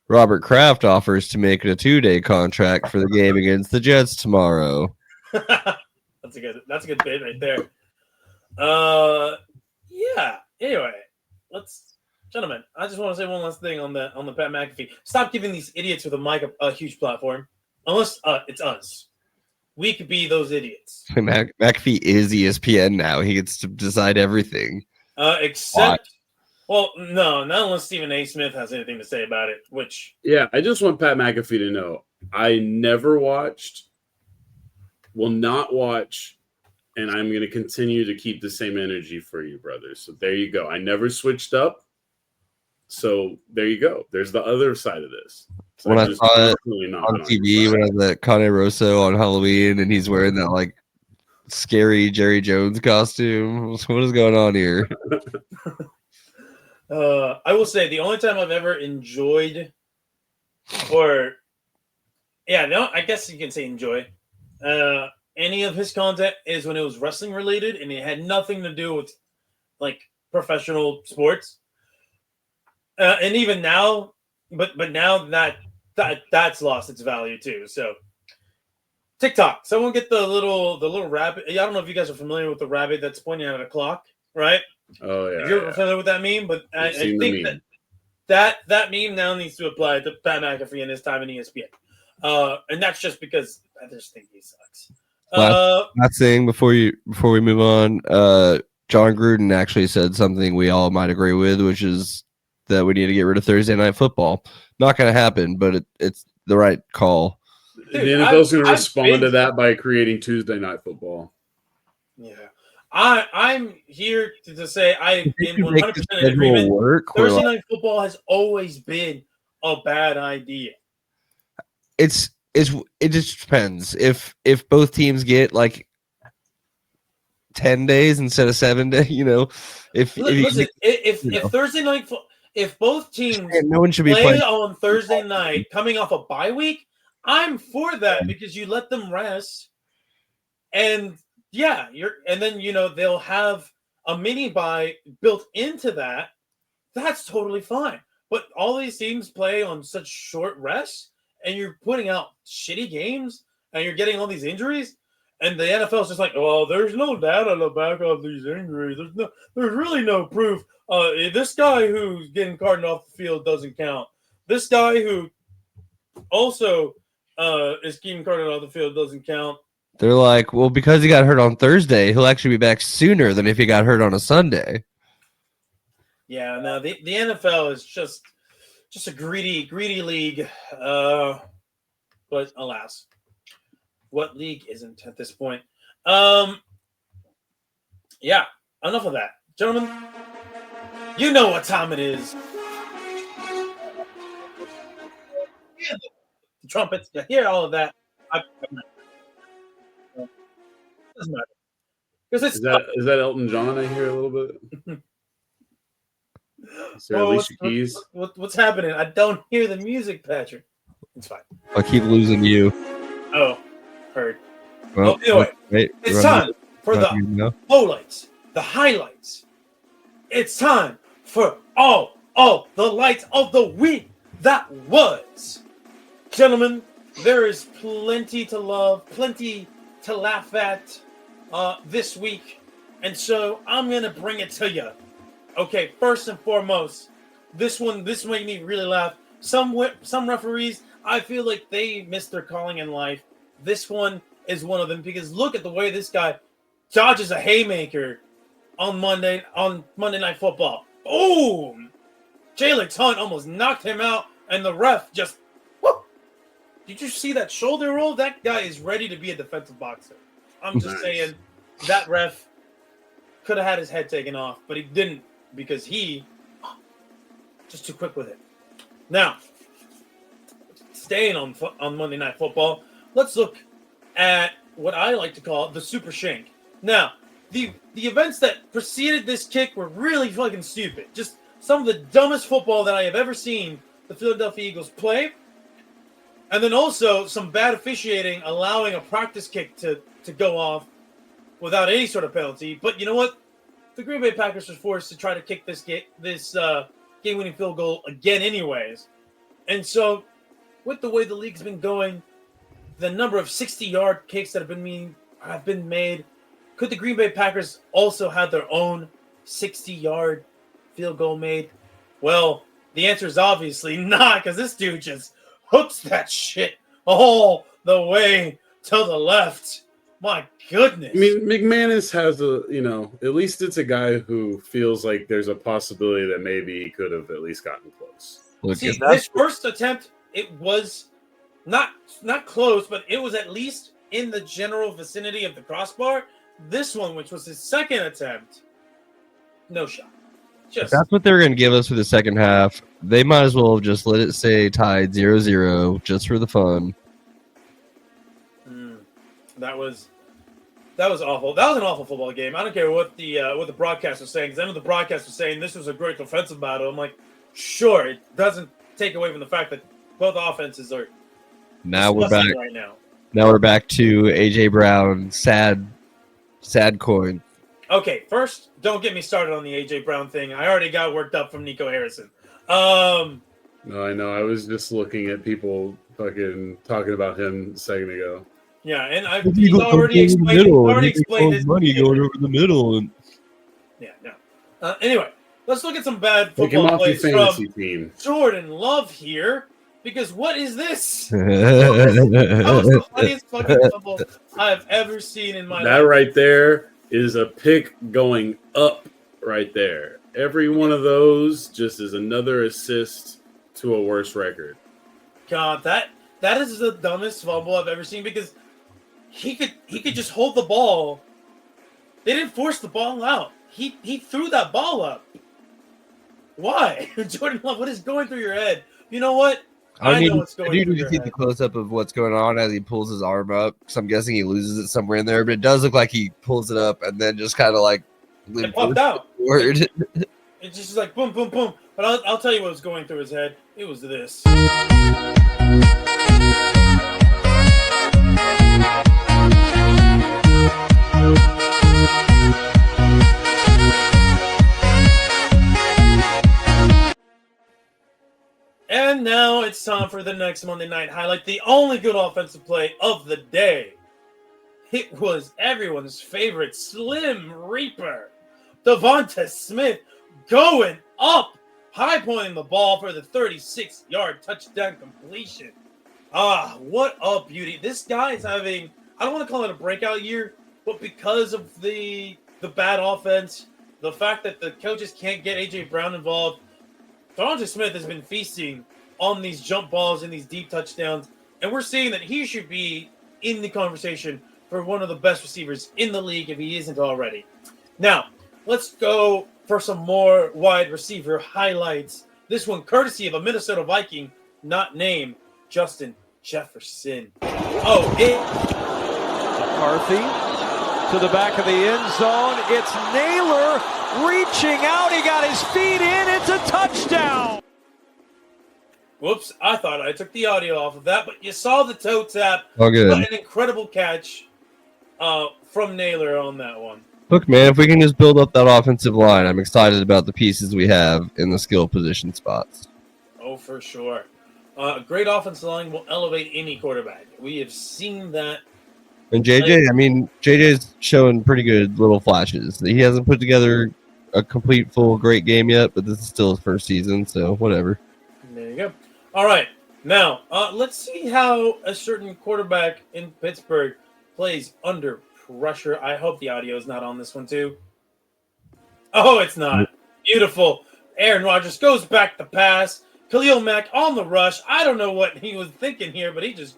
Robert Kraft offers to make it a 2-day contract for the game against the Jets tomorrow. That's a good bit right there. Yeah. Anyway, gentlemen, I just want to say one last thing on the Pat McAfee. Stop giving these idiots with a mic a huge platform. Unless it's us. We could be those idiots. McAfee is ESPN now. He gets to decide everything. Except, well, no, not unless Stephen A. Smith has anything to say about it, which... Yeah, I just want Pat McAfee to know, I never watched, will not watch, and I'm going to continue to keep the same energy for you, brothers. So there you go. I never switched up. So there you go. There's the other side of this. So when I saw it on TV, when I was at Cane Rosso on Halloween, and he's wearing that like scary Jerry Jones costume. What is going on here? I will say the only time I've ever enjoyed, I guess you can say enjoy, any of his content is when it was wrestling related and it had nothing to do with like professional sports. And even now, but now that's lost its value too. So TikTok, someone get the little rabbit. I don't know if you guys are familiar with the rabbit that's pointing at a clock, right? Oh yeah. If you're familiar with that meme, but I think that meme now needs to apply to Pat McAfee and his time in ESPN. And that's just because I just think he sucks. Last thing before we move on, John Gruden actually said something we all might agree with, which is that we need to get rid of Thursday Night Football. Not going to happen, but it's the right call. Dude, the NFL's going to respond to that by creating Tuesday Night Football. Yeah. I'm here to say I've been 100% in agreement. Thursday Night Football has always been a bad idea. It just depends. If both teams get like 10 days instead of 7 days, if Thursday Night Football, if both teams no one should be play on Thursday night coming off a bye week, I'm for that because you let them rest. And then they'll have a mini bye built into that. That's totally fine. But all these teams play on such short rests, and you're putting out shitty games and you're getting all these injuries, and the NFL is just like, well, there's no data to back up these injuries. There's really no proof. This guy who's getting carted off the field doesn't count. This guy who also is getting carted off the field doesn't count. They're like, well, because he got hurt on Thursday, he'll actually be back sooner than if he got hurt on a Sunday. Yeah, no, the NFL is just a greedy league. But alas, what league isn't at this point? Yeah, enough of that. Gentlemen, you know what time it is. Yeah, the trumpets, you hear all of that. Doesn't matter. Is that Elton John I hear a little bit? Is there Alicia Keys? What's happening? I don't hear the music, Patrick. It's fine. I keep losing you. Oh, heard. Well, anyway, wait, it's time for the lowlights, the highlights. It's time for all the lights of the week that was. Gentlemen, there is plenty to love, plenty to laugh at this week, and so I'm gonna bring it to you. Okay, first and foremost, this made me really laugh. Some referees, I feel like they missed their calling in life. This one is one of them, because look at the way this guy dodges a haymaker on Monday Night Football. Boom! Jalen Hunt almost knocked him out, and the ref just whoop. Did you see that shoulder roll? That guy is ready to be a defensive boxer. I'm just saying that ref could have had his head taken off, but he didn't, because he just too quick with it. Now, staying on Monday Night Football, let's look at what I like to call the Super Shank. Now, the events that preceded this kick were really fucking stupid. Just some of the dumbest football that I have ever seen the Philadelphia Eagles play. And then also some bad officiating, allowing a practice kick to go off without any sort of penalty. But you know what? The Green Bay Packers were forced to try to kick this game-winning field goal again anyways. And so, with the way the league's been going, the number of 60-yard kicks that have been made, could the Green Bay Packers also have their own 60-yard field goal made? Well, the answer is obviously not, because this dude just hooks that shit all the way to the left. My goodness. I mean, McManus has at least it's a guy who feels like there's a possibility that maybe he could have at least gotten close. See, his first attempt, it was not close, but it was at least in the general vicinity of the crossbar. This one, which was his second attempt, no shot. If that's what they're going to give us for the second half, they might as well just let it say tied 0-0 just for the fun. That was awful. That was an awful football game. I don't care what the broadcast was saying, because I know the broadcast was saying this was a great defensive battle. I'm like, sure, it doesn't take away from the fact that both offenses are now we're back right now. Now we're back to AJ Brown, sad coin. Okay, first, don't get me started on the AJ Brown thing. I already got worked up from Nico Harrison. No, I know. I was just looking at people fucking talking about him a second ago. Yeah, and he's already explained his money going over the middle. And yeah, no. Anyway, let's look at some bad football plays from team. Jordan Love here, because what is this? That was the funniest fucking football I have ever seen in my life. That right there is a pick going up right there. Every one of those just is another assist to a worse record. God, that is the dumbest fumble I've ever seen, because he could just hold the ball. They didn't force the ball out. He threw that ball up. Why? Jordan Love, what is going through your head? You know what? I know what's going through your head. The close up of what's going on as he pulls his arm up. So I'm guessing he loses it somewhere in there, but it does look like he pulls it up and then just kind of like it popped out. Word. It's just like boom, boom, boom. But I'll tell you what was going through his head. It was this. And And now it's time for the next Monday Night Highlight, the only good offensive play of the day. It was everyone's favorite Slim Reaper, Devonta Smith, going up, high pointing the ball for the 36-yard touchdown completion. Ah, what a beauty. This guy is having, I don't want to call it a breakout year, but because of the bad offense, the fact that the coaches can't get A.J. Brown involved, Devonta Smith has been feasting on these jump balls and these deep touchdowns, and we're seeing that he should be in the conversation for one of the best receivers in the league if he isn't already. Now, let's go for some more wide receiver highlights. This one courtesy of a Minnesota Viking not named Justin Jefferson. McCarthy to the back of the end zone. It's Naylor reaching out. He got his feet in. It's a touchdown. Whoops, I thought I took the audio off of that, but you saw the toe tap. Oh, good. What an incredible catch from Naylor on that one. Look, man, if we can just build up that offensive line, I'm excited about the pieces we have in the skill position spots. Oh, for sure. A great offensive line will elevate any quarterback. We have seen that. And JJ's showing pretty good little flashes. He hasn't put together a complete, full, great game yet, but this is still his first season, so whatever. There you go. All right. Now, let's see how a certain quarterback in Pittsburgh plays under pressure. I hope the audio is not on this one, too. Oh, it's not. Beautiful. Aaron Rodgers goes back to pass. Khalil Mack on the rush. I don't know what he was thinking here, but he just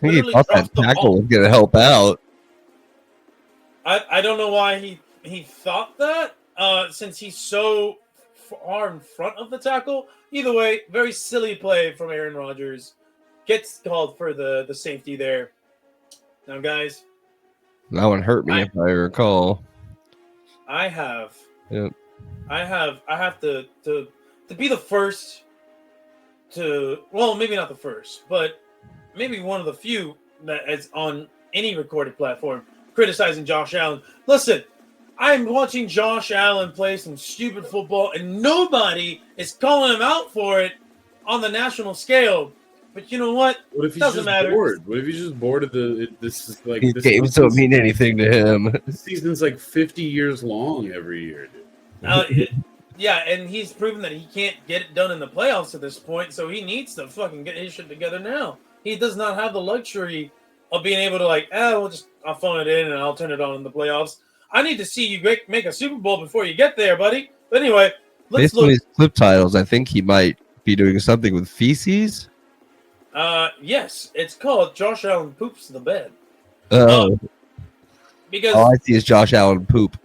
I think he thought that tackle was going to help out. I don't know why he thought that, since he's so far in front of the tackle. Either way, very silly play from Aaron Rodgers. Gets called for the safety there. Now, guys. That one hurt me, if I recall. I have to be the first to, well, maybe not the first, but maybe one of the few that is on any recorded platform criticizing Josh Allen. Listen, I'm watching Josh Allen play some stupid football, and nobody is calling him out for it on the national scale. But you know what? What if he's Doesn't just matter. bored? What if he's just bored of this is like These this games don't mean anything to him. This season's like 50 years long every year, dude. Yeah, and he's proven that he can't get it done in the playoffs at this point, so he needs to fucking get his shit together now. He does not have the luxury of being able to I'll phone it in and I'll turn it on in the playoffs. I need to see you make a Super Bowl before you get there, buddy. But anyway, let's Based on look. these clip titles, I think he might be doing something with feces. Yes, it's called Josh Allen Poops the Bed. Because all I see is Josh Allen poop.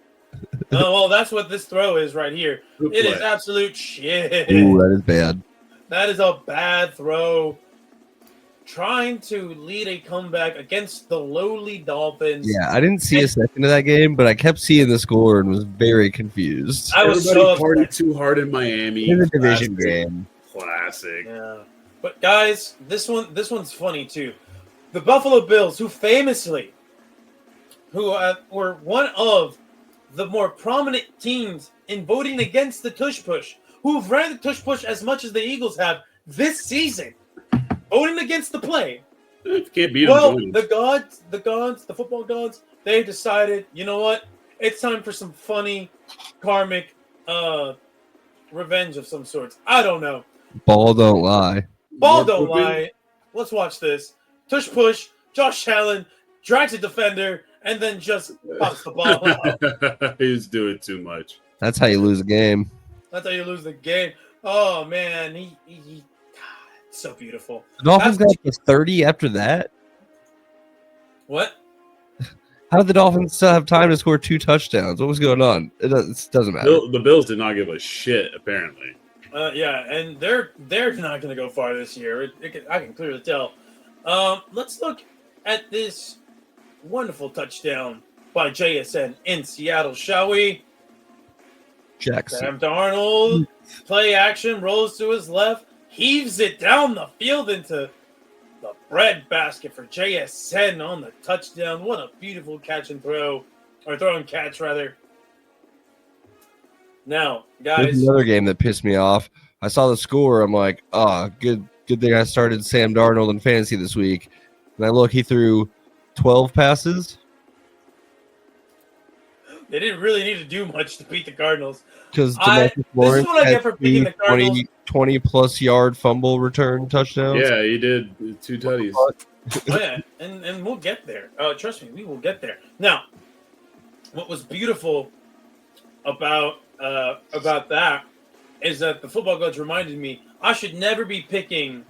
well, that's what this throw is right here. Good It play. is absolute shit. Ooh, that is bad. That is a bad throw. Trying to lead a comeback against the lowly Dolphins. Yeah, I didn't see a second of that game, but I kept seeing the score and was very confused. I was Everybody so partied upset. too hard in Miami. In the division Classic. game. Classic. Yeah. But guys, this one's funny too. The Buffalo Bills, who famously, were one of the more prominent teams in voting against the tush push, who've ran the tush push as much as the Eagles have this season, voting against the play. It can't be Well, avoided. the football gods, they decided, you know what? It's time for some funny, karmic revenge of some sorts. I don't know. Ball don't lie. Ball More don't pooping. lie. Let's watch this. Tush push. Josh Allen drags a defender and then just pops the ball out. He's doing too much. That's how you lose a game. That's how you lose the game. Oh man, he God, it's so beautiful. The Dolphins That's- got to 30 after that. What? How did the Dolphins still have time to score 2 touchdowns? What was going on? It doesn't matter. The Bills did not give a shit, apparently. Yeah, and they're not going to go far this year. I can clearly tell. Let's look at this wonderful touchdown by JSN in Seattle, shall we? Jackson. Sam Darnold, play action, rolls to his left, heaves it down the field into the bread basket for JSN on the touchdown. What a beautiful catch and throw, or throw and catch, rather. Now, There's guys. another game that pissed me off. I saw the score. I'm like, good good thing I started Sam Darnold in fantasy this week. And I look, he threw 12 passes. They didn't really need to do much to beat the Cardinals. Because this is what I get for picking the Cardinals. 20-plus yard fumble return touchdowns. Yeah, he did 2 tutties. Oh, yeah, and we'll get there. Trust me, we will get there. Now, what was beautiful about that is that the football gods reminded me I should never be picking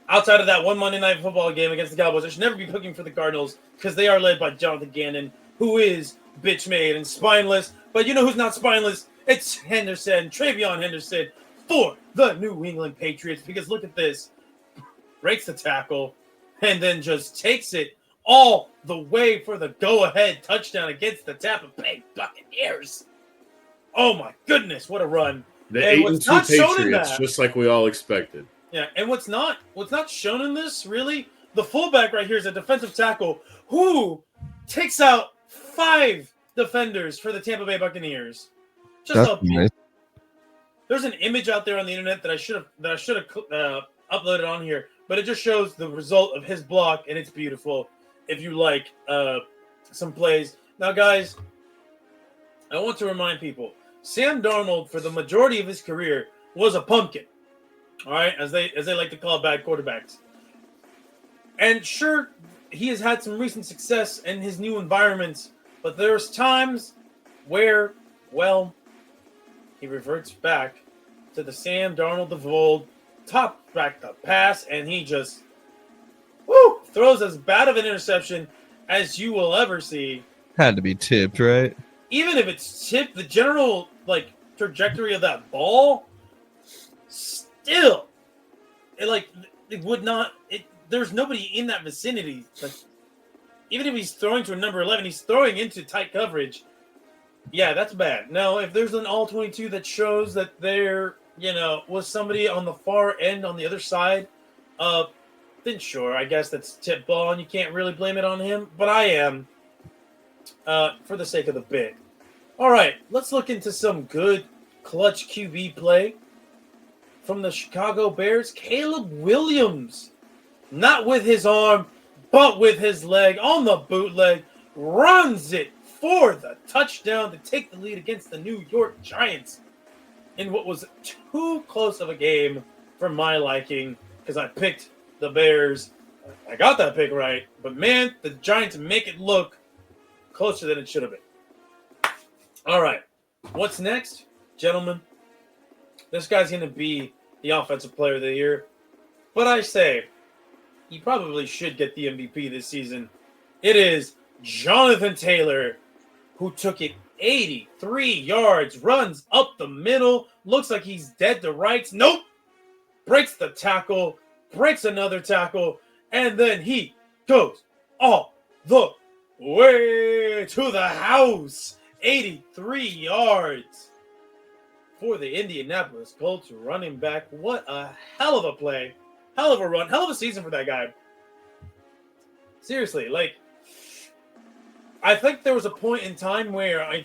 outside of that one Monday Night Football game against the Cowboys. I should never be picking for the Cardinals because they are led by Jonathan Gannon, who is bitch made and spineless. But you know who's not spineless? It's Henderson, Travion Henderson for the New England Patriots. Because look at this. Breaks the tackle and then just takes it all the way for the go-ahead touchdown against the Tampa Bay Buccaneers. Oh my goodness, what a run. The 8-2 Patriots, just like we all expected. Yeah, and what's not shown in this, really, the fullback right here is a defensive tackle who takes out 5 defenders for the Tampa Bay Buccaneers. Just nice. There's an image out there on the internet that I should have uploaded on here, but it just shows the result of his block, and it's beautiful. If you like some plays. Now, guys, I want to remind people, Sam Darnold, for the majority of his career, was a pumpkin. All right, as they like to call bad quarterbacks. And sure, he has had some recent success in his new environments, but there's times where, well, he reverts back to the Sam Darnold of old, top back the pass, and he just throws as bad of an interception as you will ever see. Had to be tipped, right? Even if it's tipped, the general trajectory of that ball, still, it would not. There's nobody in that vicinity. Even if he's throwing to a number 11, he's throwing into tight coverage. Yeah, that's bad. Now, if there's an all-22 that shows that there, was somebody on the far end on the other side, then sure, I guess that's tip ball, and you can't really blame it on him. But I am, for the sake of the bit. All right, let's look into some good clutch QB play from the Chicago Bears. Caleb Williams, not with his arm, but with his leg on the bootleg, runs it for the touchdown to take the lead against the New York Giants in what was too close of a game for my liking because I picked the Bears. I got that pick right, but man, the Giants make it look closer than it should have been. All right, what's next, gentlemen? This guy's going to be the offensive player of the year, but I say he probably should get the MVP this season. It is Jonathan Taylor, who took it 83 yards, runs up the middle, looks like he's dead to rights. Nope. Breaks the tackle, breaks another tackle, and then he goes all the way to the house. 83 yards for the Indianapolis Colts running back. What a hell of a play. Hell of a run. Hell of a season for that guy. Seriously, I think there was a point in time where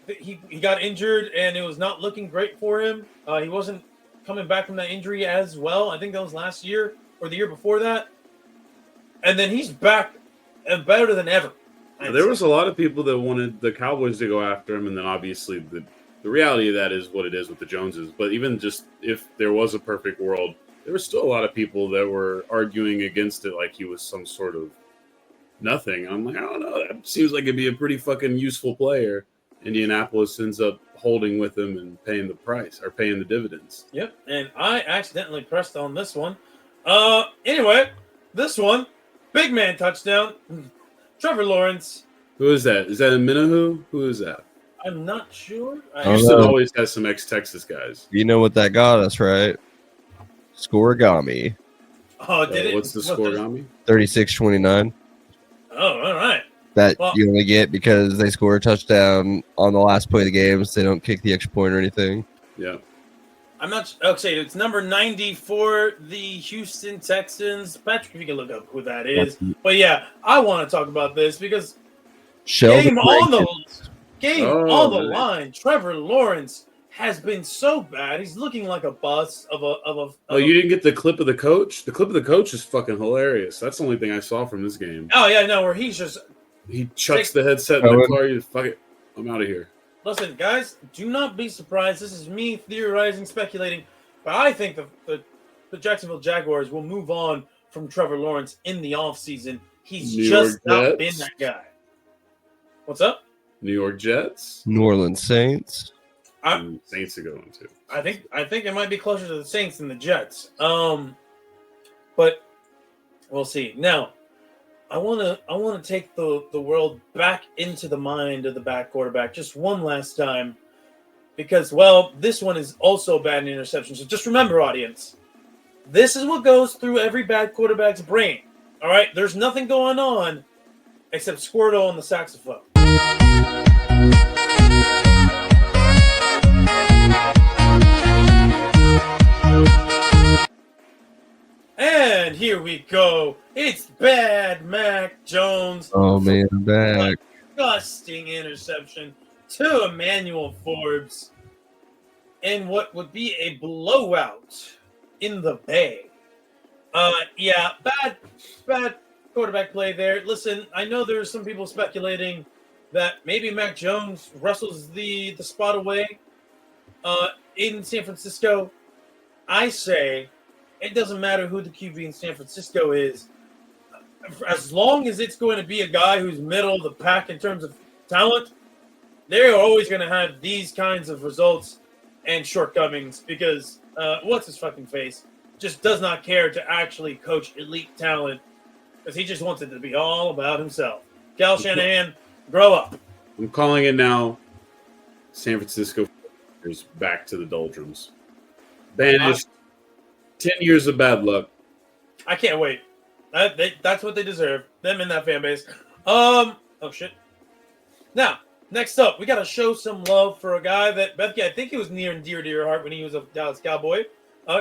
he got injured and it was not looking great for him. He wasn't coming back from that injury as well. I think that was last year or the year before that. And then he's back and better than ever. There was a lot of people that wanted the Cowboys to go after him, and then obviously the reality of that is what it is with the Joneses. But even just if there was a perfect world, there were still a lot of people that were arguing against it like he was some sort of nothing. I'm like, I don't know. That seems like it'd be a pretty fucking useful player. Indianapolis ends up holding with him and paying the price or paying the dividends. Yep, and I accidentally pressed on this one. Anyway, this one, big man touchdown. Trevor Lawrence. Who is that? Is that a Minahu? Who is that? I'm not sure. Houston always has some ex-Texas guys. You know what that got us, right? Scoregami. Oh, did it? What's the scoregami? 36-29. Oh, all right. You only get because they score a touchdown on the last play of the game, so they don't kick the extra point or anything. Yeah. I'm not okay. It's number 90 for the Houston Texans. Patrick, if you can look up who that is. But yeah, I want to talk about this because game on the line. Trevor Lawrence has been so bad. He's looking like a bust of a. Oh, you didn't get the clip of the coach? The clip of the coach is fucking hilarious. That's the only thing I saw from this game. Oh yeah, no, where he's just. He chucks the headset in the car. You fuck it. I'm out of here. Listen, guys, do not be surprised. This is me theorizing, speculating, but I think the Jacksonville Jaguars will move on from Trevor Lawrence in the offseason. He's just not been that guy. What's up? New York Jets. New Orleans Saints. Saints are going to. I think it might be closer to the Saints than the Jets. But we'll see. Now, I wanna take the world back into the mind of the back quarterback just one last time, because this one is also bad in interception. So just remember, audience, this is what goes through every bad quarterback's brain. All right, there's nothing going on except Squirtle on the saxophone. And here we go. It's bad Mac Jones. Oh man, I'm back. Disgusting interception to Emmanuel Forbes in what would be a blowout in the Bay. Yeah, bad quarterback play there. Listen, I know there's some people speculating that maybe Mac Jones wrestles the spot away in San Francisco. I say it doesn't matter who the QB in San Francisco is. As long as it's going to be a guy who's middle of the pack in terms of talent, they're always going to have these kinds of results and shortcomings because what's his fucking face just does not care to actually coach elite talent because he just wants it to be all about himself. Cal Shanahan, grow up. I'm calling it now. San Francisco is back to the doldrums. Banished. 10 years of bad luck. I can't wait. That's what they deserve. Them in that fan base. Oh shit. Now, next up, we got to show some love for a guy that Bethke, I think he was near and dear to your heart when he was a Dallas Cowboy.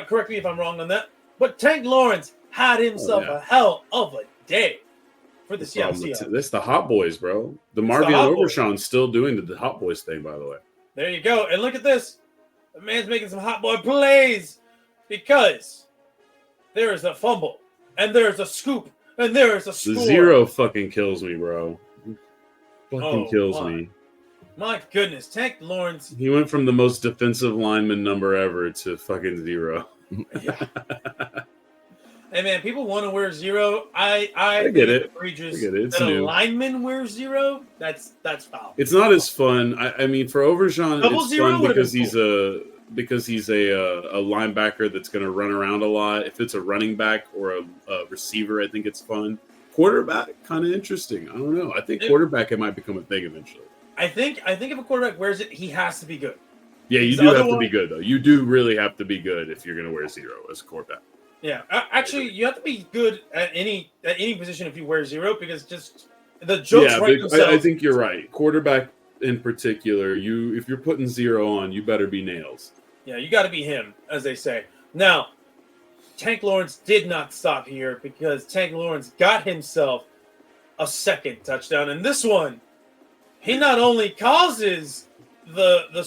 Correct me if I'm wrong on that. But Tank Lawrence had himself a hell of a day for the Seattle Seahawks. This is the Hot Boys, bro. The Marvin Overshawn's still doing the Hot Boys thing, by the way. There you go. And look at this. The man's making some Hot Boy plays because there is a fumble and there's a scoop and there is a score. The zero fucking kills me, bro. Fucking kills me. My goodness, Tank Lawrence. He went from the most defensive lineman number ever to fucking zero. Yeah. Hey man, people want to wear zero. I get it. Egregious I get it. It's that new. A lineman wears zero. That's foul. It's not as fun. I mean, for Overshawn, it's fun because he's a linebacker that's going to run around a lot. If it's a running back or a receiver, I think it's fun. Quarterback, kind of interesting. I don't know. I think quarterback it might become a thing eventually. I think if a quarterback wears it, he has to be good. Yeah, you do have to be good though. You do really have to be good if you're going to wear zero as a quarterback. Yeah, actually, you have to be good at any position if you wear zero because just the jokes right themselves. I think you're right. Quarterback in particular, if you're putting zero on, you better be nails. Yeah, you got to be him, as they say. Now, Tank Lawrence did not stop here because Tank Lawrence got himself a second touchdown, and this one, he not only causes the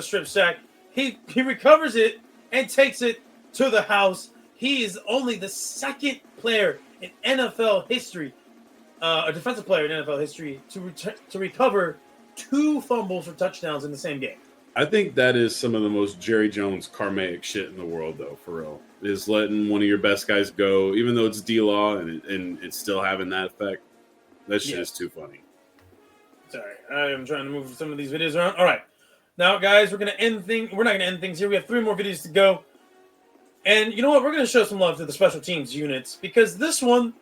strip sack, he recovers it and takes it to the house. He is only the second player in NFL history, a defensive player in NFL history, to recover 2 fumbles for touchdowns in the same game. I think that is some of the most Jerry Jones karmic shit in the world, though, for real. Is letting one of your best guys go, even though it's D-Law and it's still having that effect. That shit is too funny. Sorry, I am trying to move some of these videos around. All right. Now, guys, we're not going to end things here. We have 3 more videos to go. And you know what? We're going to show some love to the special teams units because this one,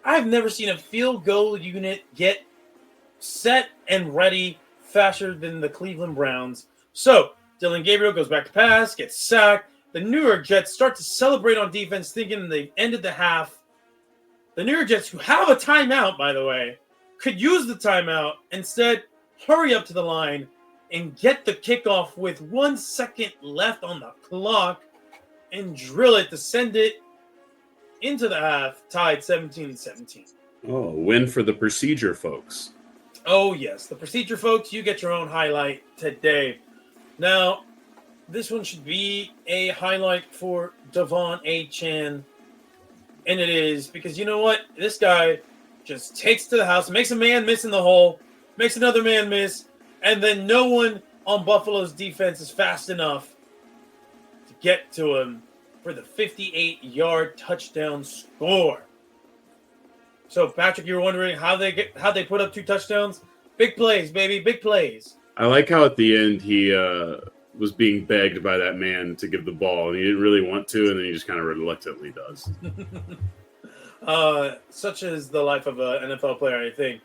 I've never seen a field goal unit get set and ready faster than the Cleveland Browns. So, Dylan Gabriel goes back to pass, gets sacked. The New York Jets start to celebrate on defense, thinking they've ended the half. The New York Jets, who have a timeout, by the way, could use the timeout. Instead, hurry up to the line and get the kickoff with 1 second left on the clock and drill it to send it into the half, tied 17-17. Oh, win for the procedure folks. Oh, yes. The procedure folks, you get your own highlight today. Now, this one should be a highlight for Devon Achane. And it is because you know what? This guy just takes to the house, makes a man miss in the hole, makes another man miss, and then no one on Buffalo's defense is fast enough to get to him for the 58-yard touchdown score. So, Patrick, you were wondering how they put up 2 touchdowns? Big plays, baby, big plays. I like how at the end he was being begged by that man to give the ball, and he didn't really want to, and then he just kind of reluctantly does. Such is the life of an NFL player, I think.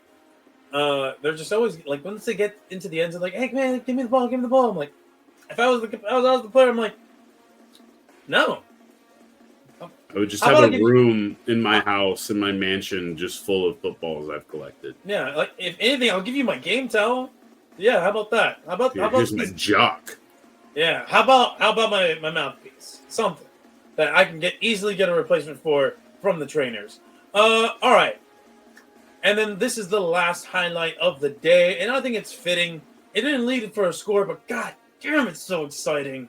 They're just always like, once they get into the end, they're like, "Hey, man, give me the ball, give me the ball." I'm like, if I was the player, I'm like, no. I would just have a room in my house, in my mansion, just full of footballs I've collected. Yeah, like if anything, I'll give you my game towel. Yeah, how about that? How about here's my jock? Yeah, how about my mouthpiece? Something that I can easily get a replacement for from the trainers. All right. And then this is the last highlight of the day, and I think it's fitting. It didn't lead for a score, but god damn, it's so exciting.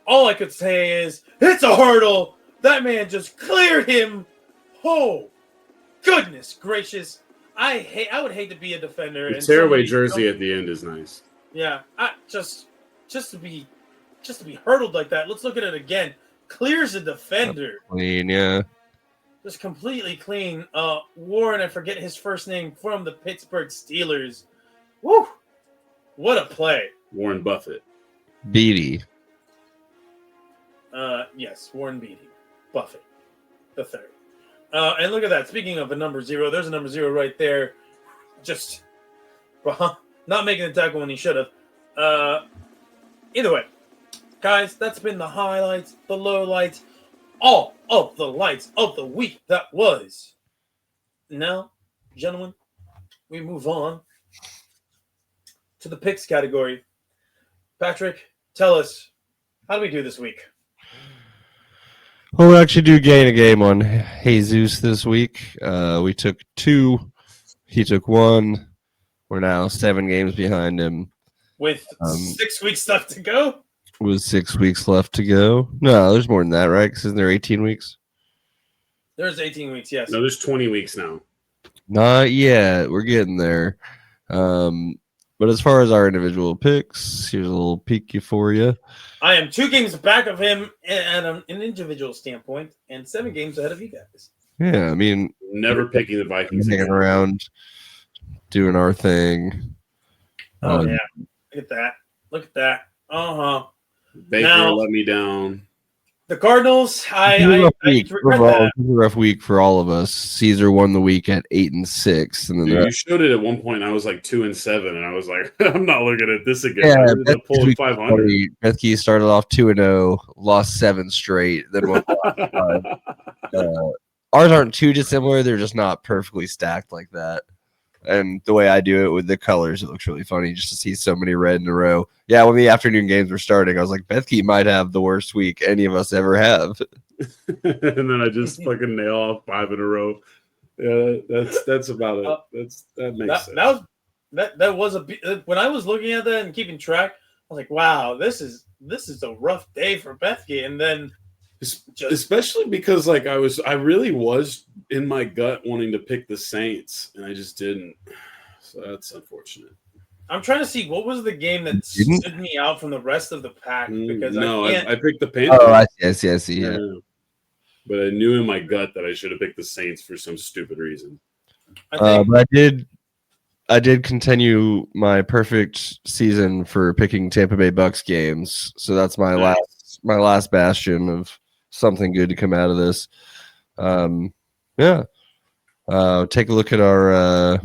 All I could say is, it's a hurdle. That man just cleared him. Oh, goodness gracious. I would hate to be a defender. The tearaway jersey at the end is nice. Yeah, just to be hurdled like that. Let's look at it again. Clears a defender. Clean, yeah. Just completely clean. Warren, I forget his first name, from the Pittsburgh Steelers. Woo! What a play. Warren Buffett. Beatty. Yes, Warren Beatty. Buffett. The third. And look at that. Speaking of a number 0, there's a number 0 right there. Just not making the tackle when he should have. Either way, guys, that's been the highlights, the lowlights, all of the lights of the week that was. Now, gentlemen, we move on to the picks category. Patrick, tell us, how do we do this week? Well, we actually do gain a game on Jesus this week. We took 2. He took 1. We're now 7 games behind him. With 6 weeks left to go? With 6 weeks left to go. No, there's more than that, right? Because isn't there 18 weeks? There's 18 weeks, yes. No, there's 20 weeks now. Not yet. We're getting there. But as far as our individual picks, here's a little peeky for you. I am 2 games back of him at an individual standpoint and 7 games ahead of you guys. Yeah, I mean, never picking the Vikings. Hanging around, doing our thing. Oh, yeah. Look at that. Look at that. Uh-huh. Baker now, let me down. The Cardinals, I regret that. It was a rough week for all of us. Caesar won the week at 8-6, and then Dude, you showed it at one point. I was like 2-7, and I was like, I'm not looking at this again. Yeah, I ended up pulling 500. Bethke started off 2-0, lost 7 straight, then won 5. Ours aren't too dissimilar. They're just not perfectly stacked like that. And the way I do it with the colors, it looks really funny just to see so many red in a row. Yeah, when the afternoon games were starting, I was like, Bethke might have the worst week any of us ever have. And then I just fucking nail off 5 in a row. Yeah, that's about it. That makes sense. That was when I was looking at that and keeping track, I was like, wow, this is a rough day for Bethke. And then especially because like I really was in my gut wanting to pick the Saints, and I just didn't. So that's unfortunate. I'm trying to see what was the game that stood me out from the rest of the pack, because I picked the Panthers. Oh, I see. Yeah. But I knew in my gut that I should have picked the Saints for some stupid reason. But I did continue my perfect season for picking Tampa Bay Bucks games. So that's my last bastion of something good to come out of this. Take a look at our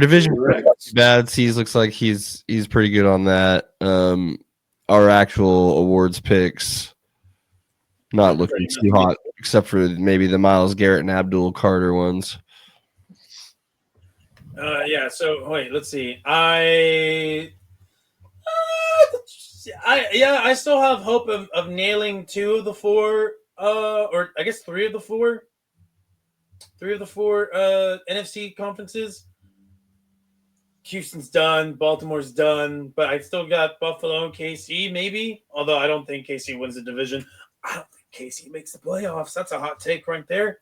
division. Bad C's looks like he's pretty good on that. Our actual awards picks not looking too hot, except for maybe the Myles Garrett and Abdul Carter ones. So wait, let's see. I still have hope of nailing 2 of the 4, or I guess 3 of the 4. 3 of the 4 NFC conferences. Houston's done, Baltimore's done, but I still got Buffalo and KC maybe. Although I don't think KC wins the division. I don't think KC makes the playoffs. That's a hot take right there.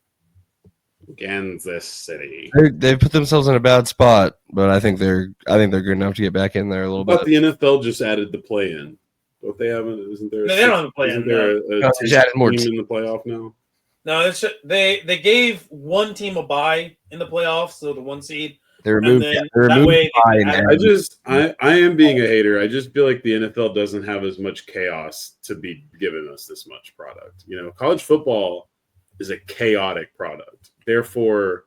Kansas City. They put themselves in a bad spot, but I think they're good enough to get back in there a little But bit. the NFL just added the play-in. Don't they have? Isn't there? No, they don't have a play-in. Isn't there No, they added more team in the playoff now? No, they gave one team a bye in the playoffs, so the 1 seed. They removed And then they that removed way bye they and can I am being a hater. I just feel like the NFL doesn't have as much chaos to be giving us this much product. You know, college football is a chaotic product. Therefore,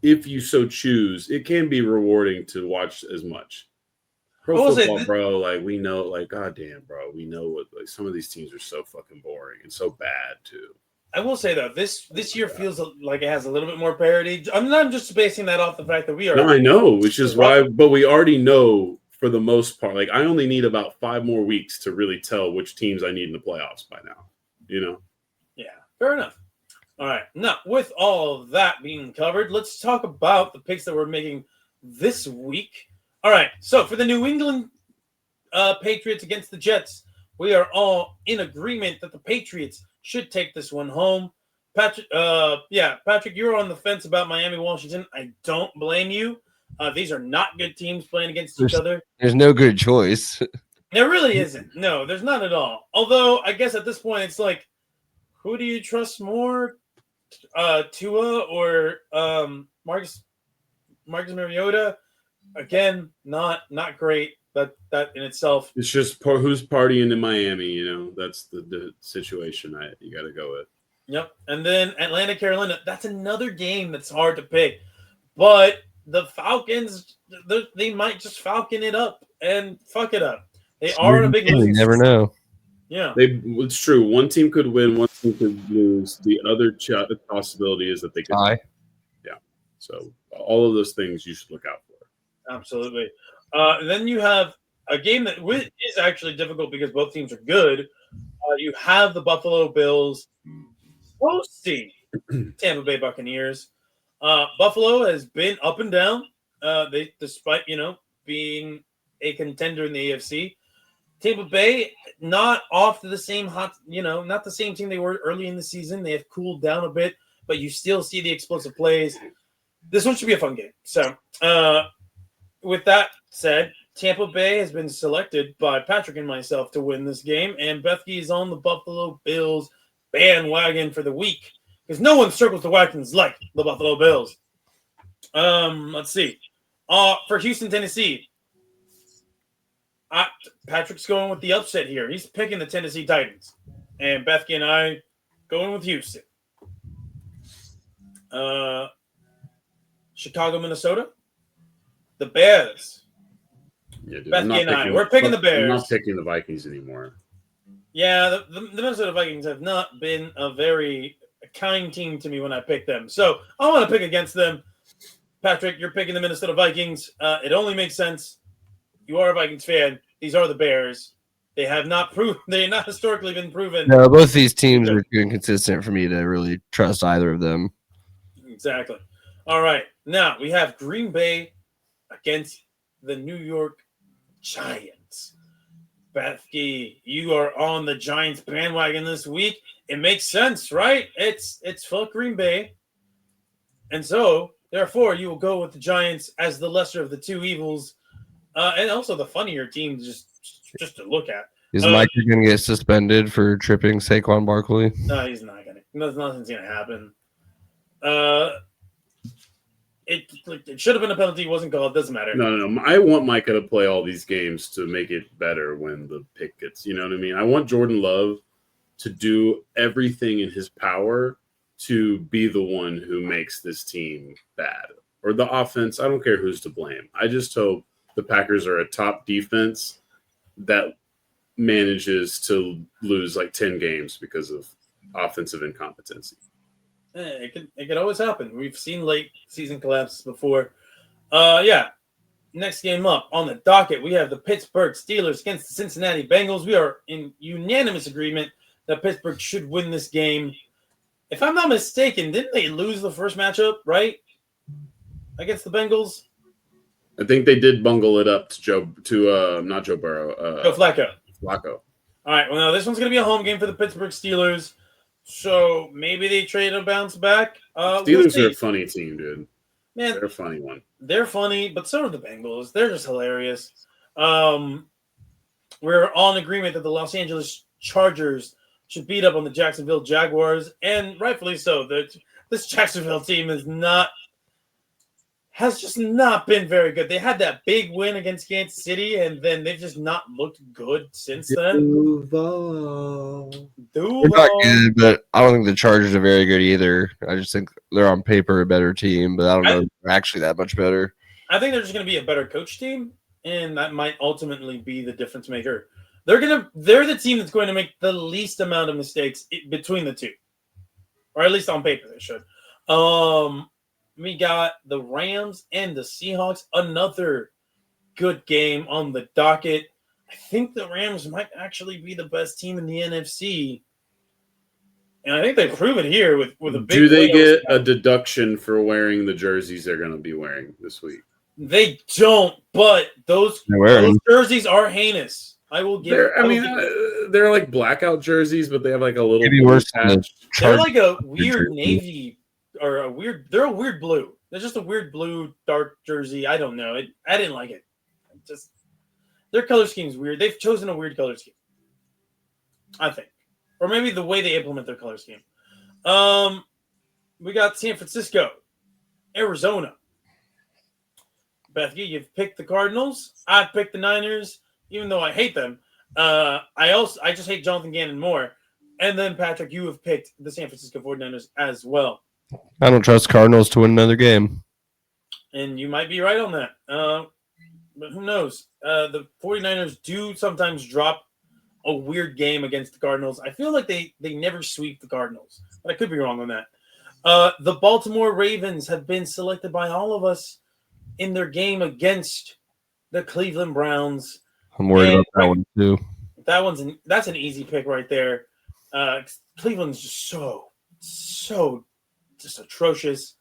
if you so choose, it can be rewarding to watch as much. Pro football, bro, like we know, like goddamn, bro, we know what like some of these teams are so fucking boring and so bad too. I will say though, this year feels like it has a little bit more parity. I'm not just basing that off the fact that we are. No, I know, which is why, but we already know for the most part. Like I only need about 5 more weeks to really tell which teams I need in the playoffs by now. You know? Yeah, fair enough. All right. Now, with all of that being covered, let's talk about the picks that we're making this week. All right. So for the New England Patriots against the Jets, we are all in agreement that the Patriots should take this one home. Patrick, you're on the fence about Miami, Washington. I don't blame you. These are not good teams playing against each other. There's no good choice. There really isn't. No, there's not at all. Although, I guess at this point, it's like, who do you trust more? Tua or Marcus Mariota? Again, not great. That in itself. It's just who's partying in Miami. You know, that's the situation you got to go with. Yep. And then Atlanta, Carolina. That's another game that's hard to pick. But the Falcons, they might just Falcon it up and fuck it up. They are in a big losing. You never know. Yeah. It's true. One team could win, one team could lose. The other possibility is that they could tie. Yeah. So all of those things you should look out for. Absolutely. Then you have a game that is actually difficult because both teams are good. You have the Buffalo Bills hosting Tampa Bay Buccaneers. Buffalo has been up and down. Despite being a contender in the AFC. Tampa Bay not off to the same not the same team they were early in the season. They have cooled down a bit, but you still see the explosive plays. This one should be a fun game. So, with that said, Tampa Bay has been selected by Patrick and myself to win this game, and Bethke is on the Buffalo Bills bandwagon for the week because no one circles the wagons like the Buffalo Bills. Let's see. For Houston, Tennessee, Patrick's going with the upset here. He's picking the Tennessee Titans, and Bethke and I going with Houston. Chicago, Minnesota, the Bears. Yeah, dude, Bethke and we're picking the Bears. I'm not picking the Vikings anymore. Yeah, the Minnesota Vikings have not been a very kind team to me when I pick them. So I want to pick against them. Patrick, you're picking the Minnesota Vikings. It only makes sense. You are a Vikings fan. These are the Bears. They have not historically been proven. No, both these teams are too inconsistent for me to really trust either of them. Exactly. All right. Now we have Green Bay against the New York Giants. Bethke, you are on the Giants bandwagon this week. It makes sense, right? It's fuck Green Bay. And so, therefore, you will go with the Giants as the lesser of the two evils. And also the funnier team just to look at. Is Mike going to get suspended for tripping Saquon Barkley? No, he's not going to. Nothing's going to happen. It should have been a penalty. Wasn't called. Doesn't matter. No. I want Micah to play all these games to make it better when the pick gets. You know what I mean? I want Jordan Love to do everything in his power to be the one who makes this team bad. Or the offense. I don't care who's to blame. I just hope the Packers are a top defense that manages to lose like 10 games because of offensive incompetency. It could always happen. We've seen late season collapses before. Next game up on the docket, we have the Pittsburgh Steelers against the Cincinnati Bengals. We are in unanimous agreement that Pittsburgh should win this game. If I'm not mistaken, didn't they lose the first matchup, right? Against the Bengals? I think they did bungle it up to not Joe Burrow. Joe Flacco. Flacco. All right. Well, now this one's going to be a home game for the Pittsburgh Steelers. So maybe they trade a bounce back. Steelers are a funny team, dude. Man, they're a funny one. They're funny, but so are the Bengals. They're just hilarious. We're all in agreement that the Los Angeles Chargers should beat up on the Jacksonville Jaguars, and rightfully so. This Jacksonville team has just not been very good. They had that big win against Kansas City, and then they've just not looked good since then. Duval. They're not good, but I don't think the Chargers are very good either. I just think they're on paper a better team, but I don't know if they're actually that much better. I think they're just going to be a better coach team, and that might ultimately be the difference maker. They're the team that's going to make the least amount of mistakes between the two, or at least on paper they should. We got the Rams and the Seahawks. Another good game on the docket. I think the Rams might actually be the best team in the NFC. And I think they prove it here with a big. Do they get a deduction for wearing the jerseys they're going to be wearing this week? They don't, but those jerseys are heinous. I will give. They're like blackout jerseys, but they have like a little. Maybe worse than they're like a weird navy. Or they're a weird blue. They're just a weird blue dark jersey. I don't know. I didn't like it. Just their color scheme is weird. They've chosen a weird color scheme, I think, or maybe the way they implement their color scheme. We got San Francisco, Arizona. Beth, you've picked the Cardinals. I've picked the Niners, even though I hate them. I just hate Jonathan Gannon more. And then Patrick, you have picked the San Francisco 49ers as well. I don't trust Cardinals to win another game. And you might be right on that. But who knows? The 49ers do sometimes drop a weird game against the Cardinals. I feel like they never sweep the Cardinals. But I could be wrong on that. The Baltimore Ravens have been selected by all of us in their game against the Cleveland Browns. I'm worried about that one too. That's an easy pick right there. Cleveland's just so just atrocious.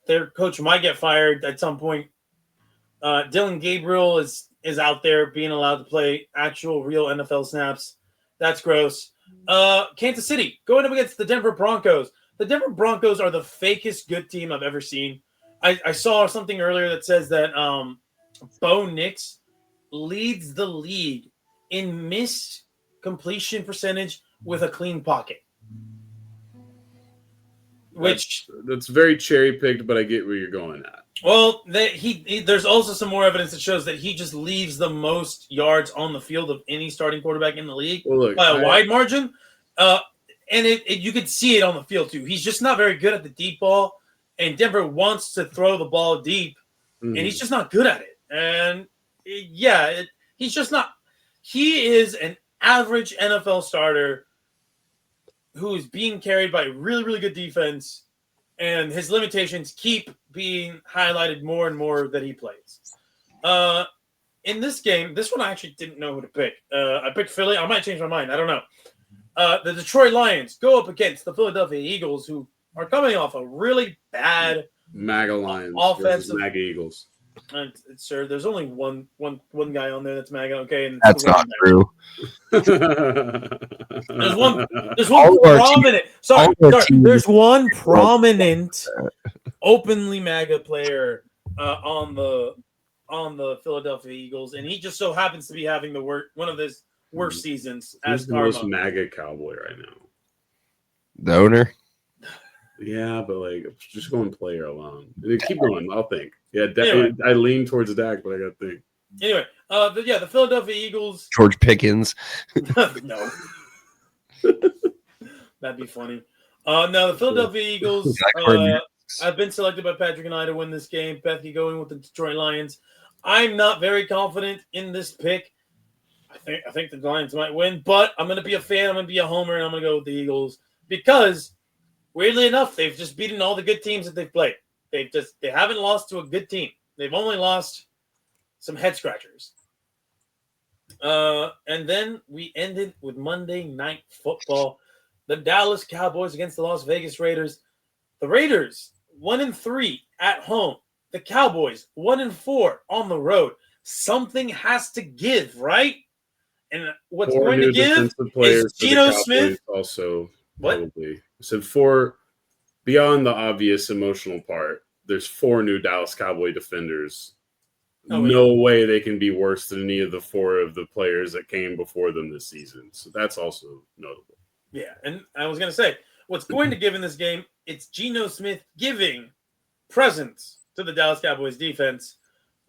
Their coach might get fired at some point. Dylan Gabriel is out there being allowed to play actual real NFL snaps. That's gross. Kansas City going up against the Denver Broncos. The Denver Broncos are the fakest good team I've ever seen. I saw something earlier that says that Bo Nix leads the league in missed completion percentage with a clean pocket. That's very cherry picked, but I get where you're going at. Well, there's also some more evidence that shows that he just leaves the most yards on the field of any starting quarterback in the league by a wide margin. And you could see it on the field too. He's just not very good at the deep ball, and Denver wants to throw the ball deep, and he's just not good at it. And he's just not. He is an average NFL starter who is being carried by really, really good defense, and his limitations keep being highlighted more and more that he plays. In this game, this one I actually didn't know who to pick. I picked Philly. I might change my mind. I don't know. The Detroit Lions go up against the Philadelphia Eagles, who are coming off a really bad MAGA Lions offensive MAGA Eagles. Sir, there's only one guy on there that's MAGA. Okay, and that's not true. There's one prominent. Sorry, there's one prominent, openly MAGA player on the Philadelphia Eagles, and he just so happens to be having one of his worst seasons as the most MAGA Cowboy right now. The owner. Yeah, but just going player alone. Keep going. I'll think. Yeah, I lean towards Dak, but I got to think. Anyway, the Philadelphia Eagles. George Pickens. No, that'd be funny. No, the Philadelphia Eagles. I've been selected by Patrick and I to win this game. Becky going with the Detroit Lions. I'm not very confident in this pick. I think the Lions might win, but I'm going to be a fan. I'm going to be a homer, and I'm going to go with the Eagles because. Weirdly enough, they've just beaten all the good teams that they've played. They haven't lost to a good team. They've only lost some head scratchers. And then we ended with Monday Night Football. The Dallas Cowboys against the Las Vegas Raiders. The Raiders 1-3 at home the Cowboys 1-4 on the road. Something has to give, right? And what's Four going new to give defensive players is for the Geno Cowboys Smith. Also, What? probably. So beyond the obvious emotional part, there's 4 new Dallas Cowboy defenders. No way they can be worse than any of the 4 of the players that came before them this season. So that's also notable. Yeah, and I was going to say, what's going to give in this game, it's Geno Smith giving presence to the Dallas Cowboys defense.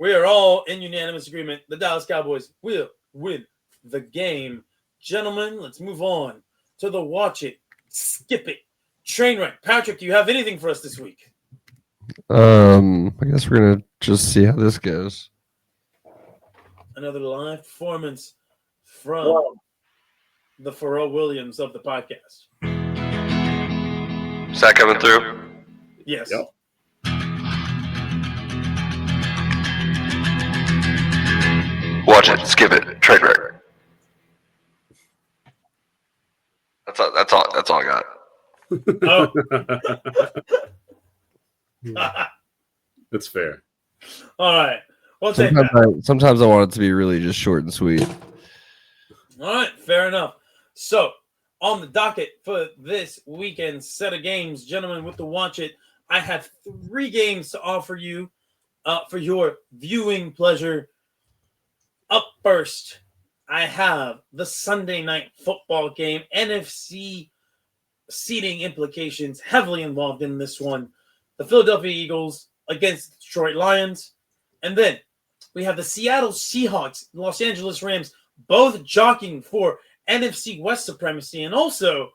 We are all in unanimous agreement. The Dallas Cowboys will win the game. Gentlemen, let's move on to the watch it, skip it, train wreck. Patrick, do you have anything for us this week? I guess we're gonna just see how this goes. Another live performance from the Pharrell Williams of the podcast. Is that coming through? Yes. Yep. Watch it, skip it, trade wreck. That's all I got. Oh. That's fair. All right. We'll take that. Sometimes I want it to be really just short and sweet. All right. Fair enough. So, on the docket for this weekend set of games, gentlemen, with the watch it, I have 3 games to offer you for your viewing pleasure. Up first, I have the Sunday night football game. NFC seeding implications heavily involved in this one. The Philadelphia Eagles against the Detroit Lions. And then we have the Seattle Seahawks, Los Angeles Rams, both jockeying for NFC West supremacy and also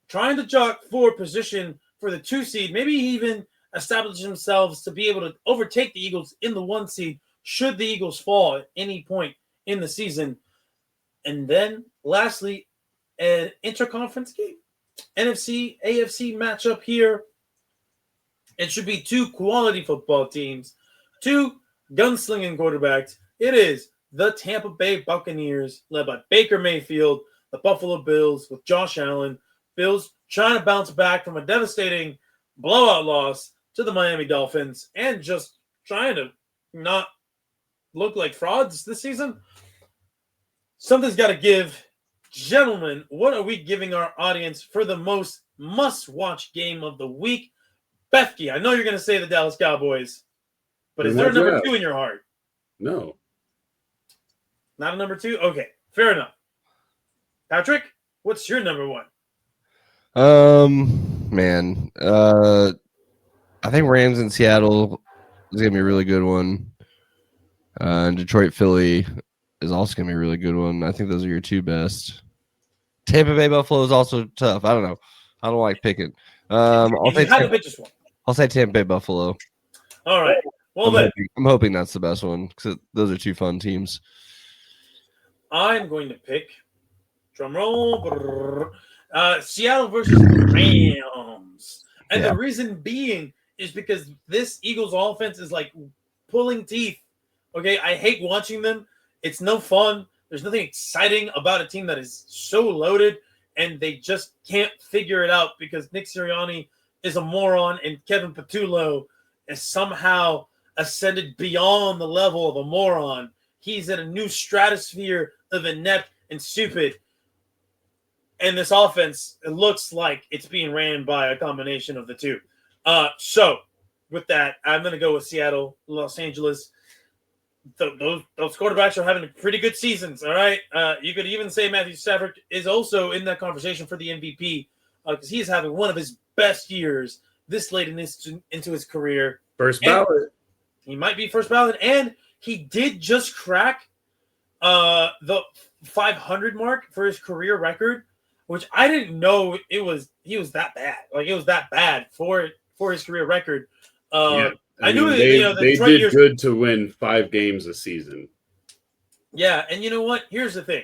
trying to jock for position for the 2 seed, maybe even establish themselves to be able to overtake the Eagles in the 1 seed should the Eagles fall at any point in the season. And then lastly, an interconference game, NFC, AFC matchup here. It should be 2 quality football teams, 2 gunslinging quarterbacks. It is the Tampa Bay Buccaneers, led by Baker Mayfield, the Buffalo Bills with Josh Allen. Bills trying to bounce back from a devastating blowout loss to the Miami Dolphins and just trying to not look like frauds this season. Something's got to give. Gentlemen, what are we giving our audience for the most must-watch game of the week? Bethke, I know you're going to say the Dallas Cowboys, but is there a number 2 in your heart? No. Not a number 2? Okay, fair enough. Patrick, what's your number 1? Man, I think Rams in Seattle is gonna be a really good one. And Detroit, Philly is also gonna be a really good one. I think those are your 2 best. Tampa Bay, Buffalo is also tough. I don't know. I don't like picking. I'll say Tampa Bay, Buffalo. All right. Well, I'm hoping that's the best one because those are 2 fun teams. I'm going to pick, drum roll, Seattle versus the Rams. And the reason being is because this Eagles offense is like pulling teeth. Okay, I hate watching them. It's no fun. There's nothing exciting about a team that is so loaded, and they just can't figure it out because Nick Sirianni is a moron, and Kevin Patullo has somehow ascended beyond the level of a moron. He's in a new stratosphere of inept and stupid. And this offense, it looks like it's being ran by a combination of the 2. So, with that, I'm going to go with Seattle, Los Angeles. Those quarterbacks are having pretty good seasons, all right? You could even say Matthew Stafford is also in that conversation for the MVP because he's having one of his best years this late into his career. First ballot. He might be first ballot, and he did just crack the 500 mark for his career record, which I didn't know he was that bad. Like, it was that bad for his career record. I knew they did good to win 5 games a season. Yeah, and you know what? Here's the thing.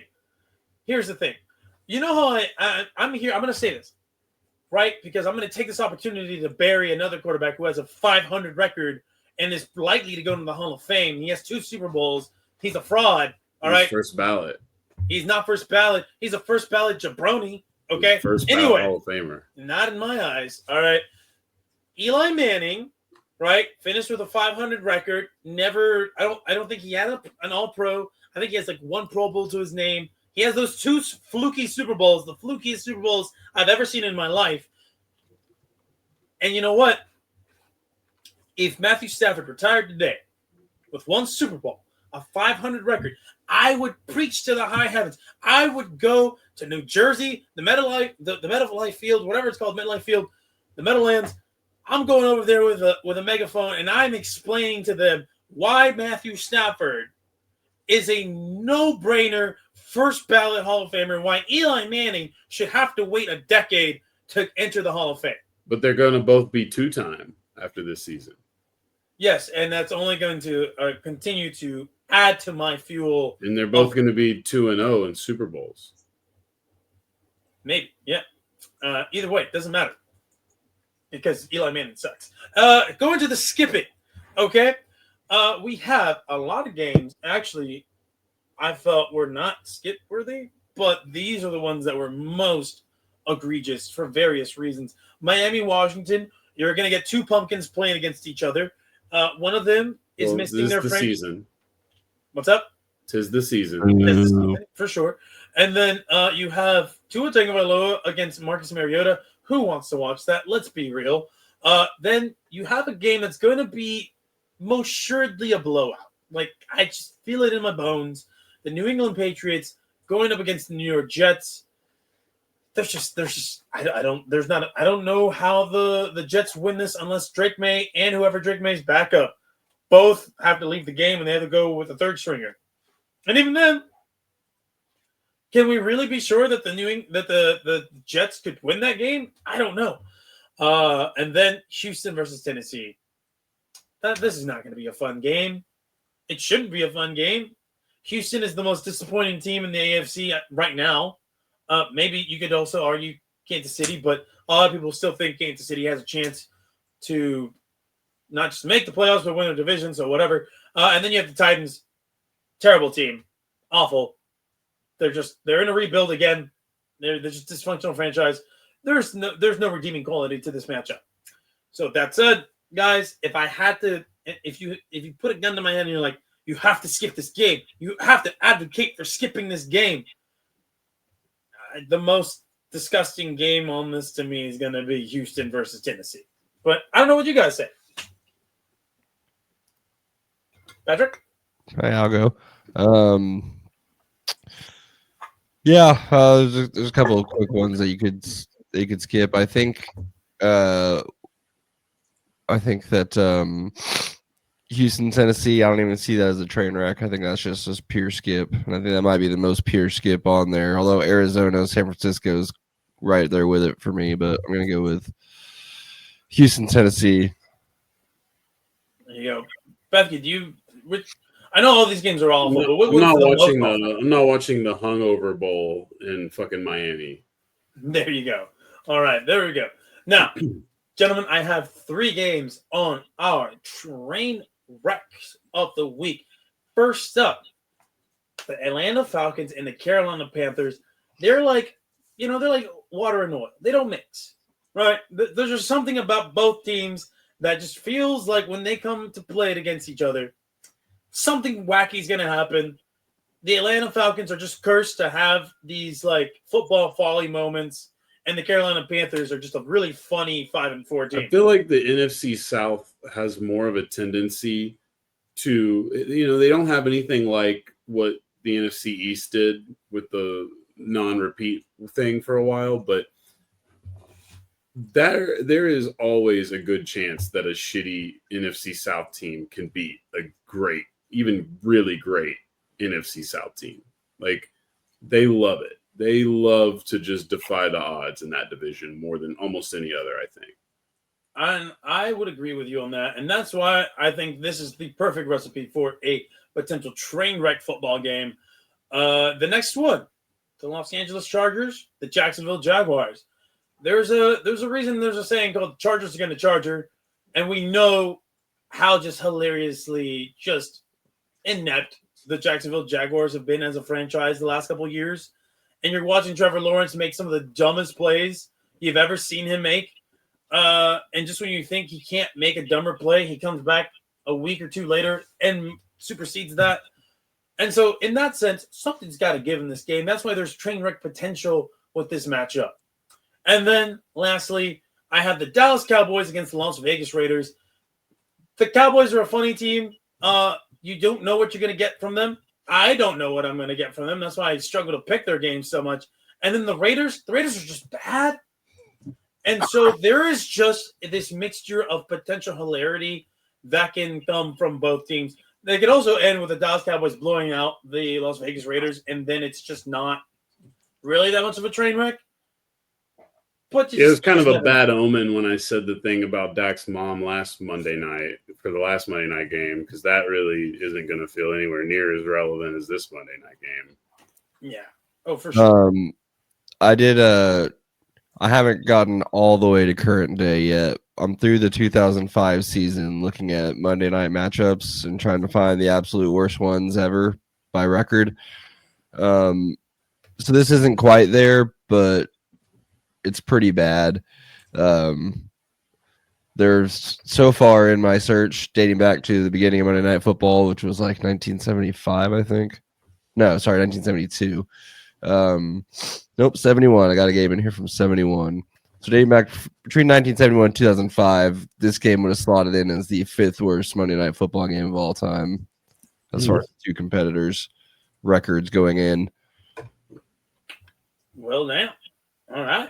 You know how I'm here. I'm going to say this, right? Because I'm going to take this opportunity to bury another quarterback who has a 500 record and is likely to go into the Hall of Fame. He has 2 Super Bowls. He's a fraud. All right. First ballot. He's not first ballot. He's a first ballot jabroni. Okay. First ballot Hall of Famer. Not in my eyes. All right. Eli Manning right? Finished with a 500 record. Never. I don't think he had an All-Pro. I think he has like one Pro Bowl to his name. He has those 2 fluky Super Bowls, the flukiest Super Bowls I've ever seen in my life. And you know what? If Matthew Stafford retired today with 1 Super Bowl, a 500 record, I would preach to the high heavens. I would go to New Jersey, the MetLife Field, whatever it's called, MetLife Field, the Meadowlands. I'm going over there with a megaphone, and I'm explaining to them why Matthew Stafford is a no-brainer first ballot Hall of Famer, and why Eli Manning should have to wait a decade to enter the Hall of Fame. But they're going to both be 2-time after this season. Yes, and that's only going to continue to add to my fuel. And they're both going to be 2-0 in Super Bowls. Maybe, yeah. Either way, it doesn't matter. Because Eli Manning sucks. Going to the skipping, okay? We have a lot of games, actually, I felt were not skip-worthy, but these are the ones that were most egregious for various reasons. Miami, Washington, you're going to get 2 pumpkins playing against each other. One of them is missing their friend. Season. What's up? Tis the season. For sure. And then you have Tua Tagovailoa against Marcus Mariota. Who wants to watch that? Let's be real. Then you have a game that's going to be most assuredly a blowout. Like, I just feel it in my bones. The New England Patriots going up against the New York Jets. I don't know how the Jets win this unless Drake May and whoever Drake May's backup both have to leave the game and they have to go with a third stringer. And even then, can we really be sure that the Jets could win that game? I don't know. And then Houston versus Tennessee. This is not going to be a fun game. It shouldn't be a fun game. Houston is the most disappointing team in the AFC right now. Maybe you could also argue Kansas City, but a lot of people still think Kansas City has a chance to not just make the playoffs, but win their division, so whatever. And then you have the Titans. Terrible team. Awful. They're in a rebuild again. They're just a dysfunctional franchise. There's no redeeming quality to this matchup. So that said, guys, if I had to, if you put a gun to my head and you're like, you have to skip this game, you have to advocate for skipping this game, the most disgusting game on this to me is going to be Houston versus Tennessee. But I don't know what you guys say. Patrick? Hey, I'll go. There's a couple of quick ones that you could skip. I think that Houston, Tennessee, I don't even see that as a train wreck. I think that's just pure skip. And I think that might be the most pure skip on there. Although Arizona, San Francisco is right there with it for me, but I'm going to go with Houston, Tennessee. There you go. Bethke, I know all these games are awful. I'm not watching the Hungover Bowl in fucking Miami. There you go. All right, there we go. Now, gentlemen, I have 3 games on our train wrecks of the week. First up, the Atlanta Falcons and the Carolina Panthers. They're like water and oil. They don't mix, right? There's just something about both teams that just feels like when they come to play it against each other, something wacky is going to happen. The Atlanta Falcons are just cursed to have these like football folly moments, and the Carolina Panthers are just a really funny 5-4 team. I feel like the NFC South has more of a tendency to, they don't have anything like what the NFC East did with the non-repeat thing for a while, but there is always a good chance that a shitty NFC South team can beat a great, even really great NFC South team. Like, they love it. They love to just defy the odds in that division more than almost any other, I think. And I would agree with you on that. And that's why I think this is the perfect recipe for a potential train wreck football game. The next one, the Los Angeles Chargers, the Jacksonville Jaguars. There's a reason there's a saying called Chargers are going to Charger. And we know how just hilariously just inept the Jacksonville Jaguars have been as a franchise the last couple of years. And you're watching Trevor Lawrence make some of the dumbest plays you've ever seen him make. And just when you think he can't make a dumber play, he comes back a week or two later and supersedes that. And so in that sense, something's got to give in this game. That's why there's train wreck potential with this matchup. And then lastly, I have the Dallas Cowboys against the Las Vegas Raiders. The Cowboys are a funny team. You don't know what you're going to get from them. I don't know what I'm going to get from them. That's why I struggle to pick their games so much. And then the Raiders are just bad. And so there is just this mixture of potential hilarity that can come from both teams. They could also end with the Dallas Cowboys blowing out the Las Vegas Raiders, and then it's just not really that much of a train wreck. But it was kind of a bad omen when I said the thing about Dak's mom last Monday night for the last Monday night game, because that really isn't going to feel anywhere near as relevant as this Monday night game. Yeah. Oh, for sure. I haven't gotten all the way to current day yet. I'm through the 2005 season looking at Monday night matchups and trying to find the absolute worst ones ever by record. So this isn't quite there, but it's pretty bad. There's so far in my search dating back to the beginning of Monday Night Football, which was like 1975, I think. No, sorry, 1972. Nope, 71. I got a game in here from 71. So dating back between 1971 and 2005, this game would have slotted in as the 5th worst Monday Night Football game of all time, as far as the two competitors' records going in. Well, now, all right.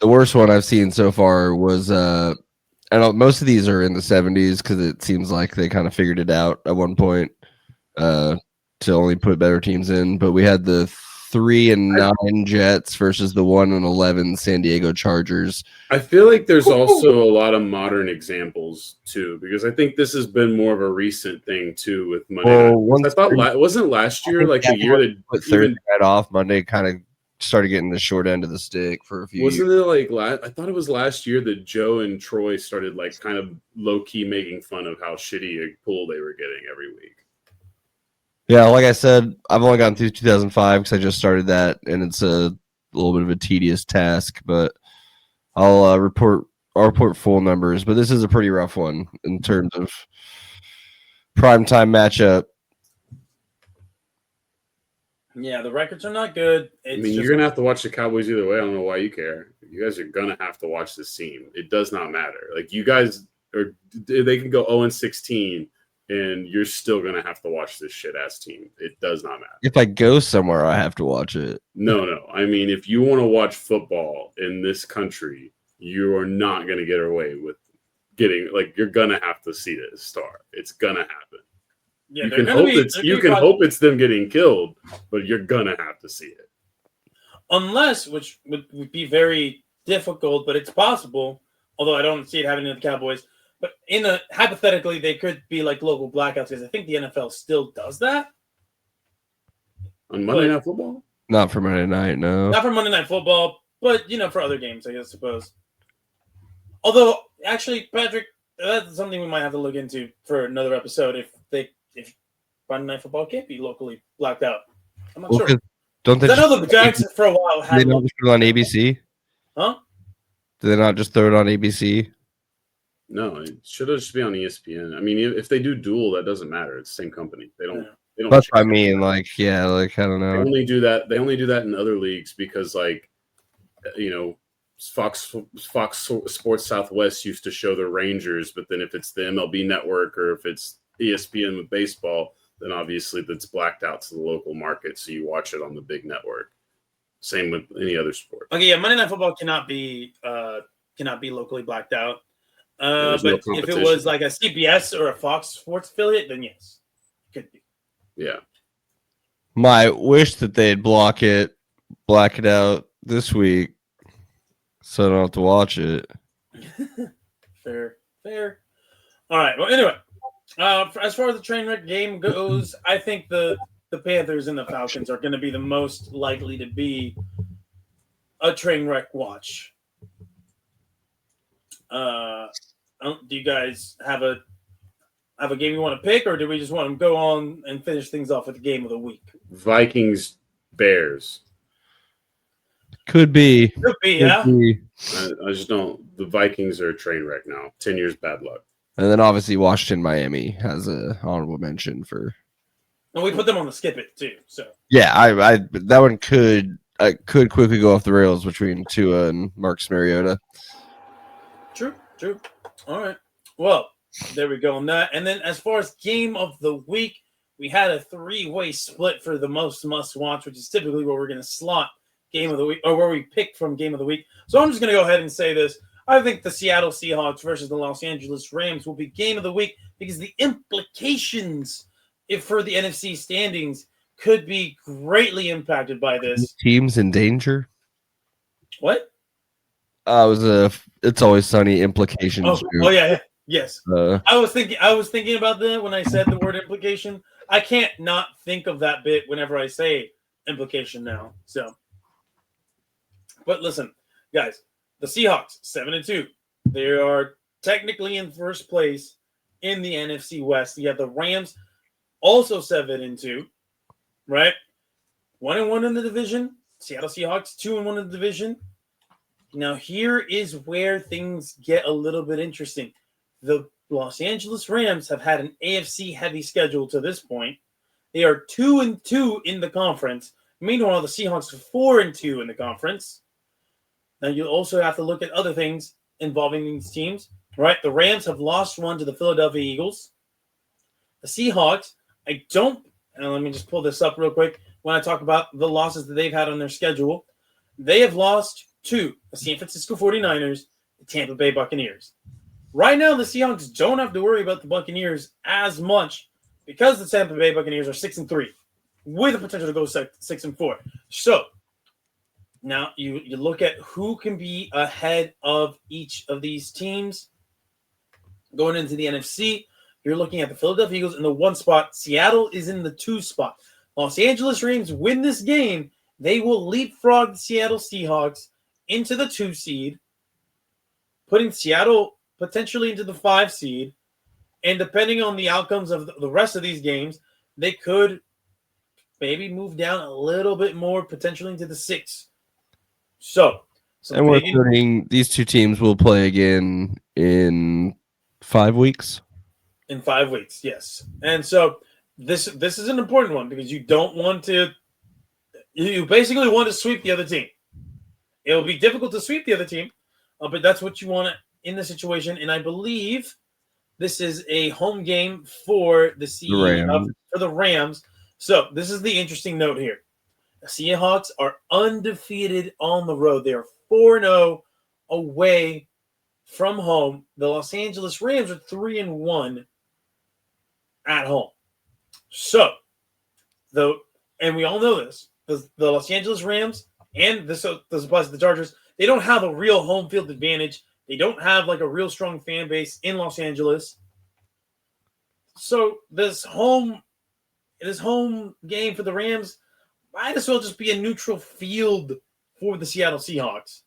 The worst one I've seen so far was, and most of these are in the 70s because it seems like they kind of figured it out at one point to only put better teams in. But we had the 3-9 Jets versus the 1-11 San Diego Chargers. I feel like there's also a lot of modern examples too, because I think this has been more of a recent thing too with Monday night. I thought wasn't last year like the year that put Thursday night off. Monday kind of started getting the short end of the stick for a few Wasn't years. it like I thought it was last year that Joe and Troy started like kind of low-key making fun of how shitty a pool they were getting every week. Yeah, like I said, I've only gotten through 2005 because I just started that, and it's a little bit of a tedious task. But I'll report full numbers. But this is a pretty rough one in terms of primetime matchup. Yeah, the records are not good. You're gonna have to watch the Cowboys either way. I don't know why you care. You guys are gonna have to watch this team. It does not matter. Like you guys they can go 0-16. And you're still going to have to watch this shit-ass team. It does not matter. If I go somewhere, I have to watch it. No. I mean, if you want to watch football in this country, you are not going to get away with getting – like, you're going to have to see this star. It's going to happen. Yeah, you can hope it's them getting killed, but you're going to have to see it. Unless, which would be very difficult, but it's possible, although I don't see it happening to the Cowboys – but hypothetically, they could be like local blackouts because I think the NFL still does that. On Monday Night Football? Not for Monday night, no. Not for Monday Night Football, but, for other games, I suppose. Although, actually, Patrick, that's something we might have to look into for another episode if Monday Night Football can't be locally blacked out. I'm not sure. Don't they? I know the Giants for a while had. They not just put it on ABC? Huh? Do they not just throw it on ABC? No, it should just be on ESPN. I mean, if they do dual, that doesn't matter. It's the same company. They don't. That's what I mean. I don't know. They only do that in other leagues because, Fox Sports Southwest used to show the Rangers, but then if it's the MLB Network or if it's ESPN with baseball, then obviously that's blacked out to the local market, so you watch it on the big network. Same with any other sport. Okay, yeah, Monday Night Football cannot be locally blacked out. But if it was like a CBS or a Fox Sports affiliate, then yes, it could be. Yeah. My wish that they'd black it out this week, so I don't have to watch it. Fair. All right. Well, anyway, as far as the train wreck game goes, I think the Panthers and the Falcons are going to be the most likely to be a train wreck watch. Do you guys have a game you want to pick, or do we just want to go on and finish things off with the game of the week? Vikings, Bears. Could be. Yeah. I just don't. The Vikings are a train wreck now. 10 years bad luck. And then obviously Washington, Miami has a honorable mention for. And we put them on the skip it too. So Yeah, I that one could quickly go off the rails between Tua and Marcus Mariota. True. All right. Well, there we go on that. And then as far as game of the week, we had a 3-way split for the most must-watch, which is typically where we're going to slot game of the week, or where we pick from game of the week. So I'm just going to go ahead and say this. I think the Seattle Seahawks versus the Los Angeles Rams will be game of the week because the implications for the NFC standings could be greatly impacted by this. Teams in danger? What? It's Always Sunny implications. Oh yeah. Yes. I was thinking about that when I said the word implication. I can't not think of that bit whenever I say implication now. So, but listen, guys, the Seahawks 7-2. They are technically in first place in the NFC West. You have the Rams also 7-2, right? 1-1 in the division. Seattle Seahawks 2-1 in the division. Now here is where things get a little bit interesting. The Los Angeles Rams have had an AFC heavy schedule to this point. They are 2-2 in the conference. Meanwhile, the Seahawks are 4-2 in the conference. Now you also have to look at other things involving these teams, right? The Rams have lost one to the Philadelphia Eagles. The Seahawks, and let me just pull this up real quick. When I talk about the losses that they've had on their schedule, they have lost to the San Francisco 49ers, the Tampa Bay Buccaneers. Right now, the Seahawks don't have to worry about the Buccaneers as much because the Tampa Bay Buccaneers are 6-3 with the potential to go 6-4. So now you look at who can be ahead of each of these teams going into the NFC. You're looking at the Philadelphia Eagles in the 1 spot. Seattle is in the 2 spot. Los Angeles Rams win this game. They will leapfrog the Seattle Seahawks into the 2 seed, putting Seattle potentially into the 5 seed. And depending on the outcomes of the rest of these games, they could maybe move down a little bit more, potentially into the 6. So and we're learning these two teams will play again in 5 weeks. In 5 weeks, yes. And so this is an important one because you basically want to sweep the other team. It will be difficult to sweep the other team, but that's what you want in the situation. And I believe this is a home game for the Rams. So this is the interesting note here. The Seahawks are undefeated on the road. They are 4-0 away from home. The Los Angeles Rams are 3-1 at home. So, and we all know this, the Los Angeles Rams, and this applies to the Chargers, they don't have a real home field advantage. They don't have like a real strong fan base in Los Angeles. So this home game for the Rams might as well just be a neutral field for the Seattle Seahawks.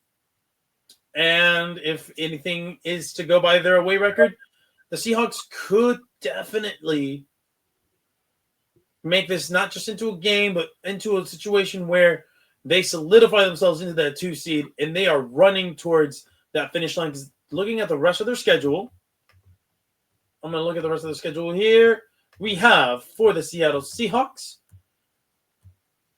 And if anything is to go by their away record, the Seahawks could definitely make this not just into a game, but into a situation where they solidify themselves into that 2 seed, and they are running towards that finish line. Because looking at the rest of their schedule, I'm going to look at the rest of the schedule here. We have for the Seattle Seahawks.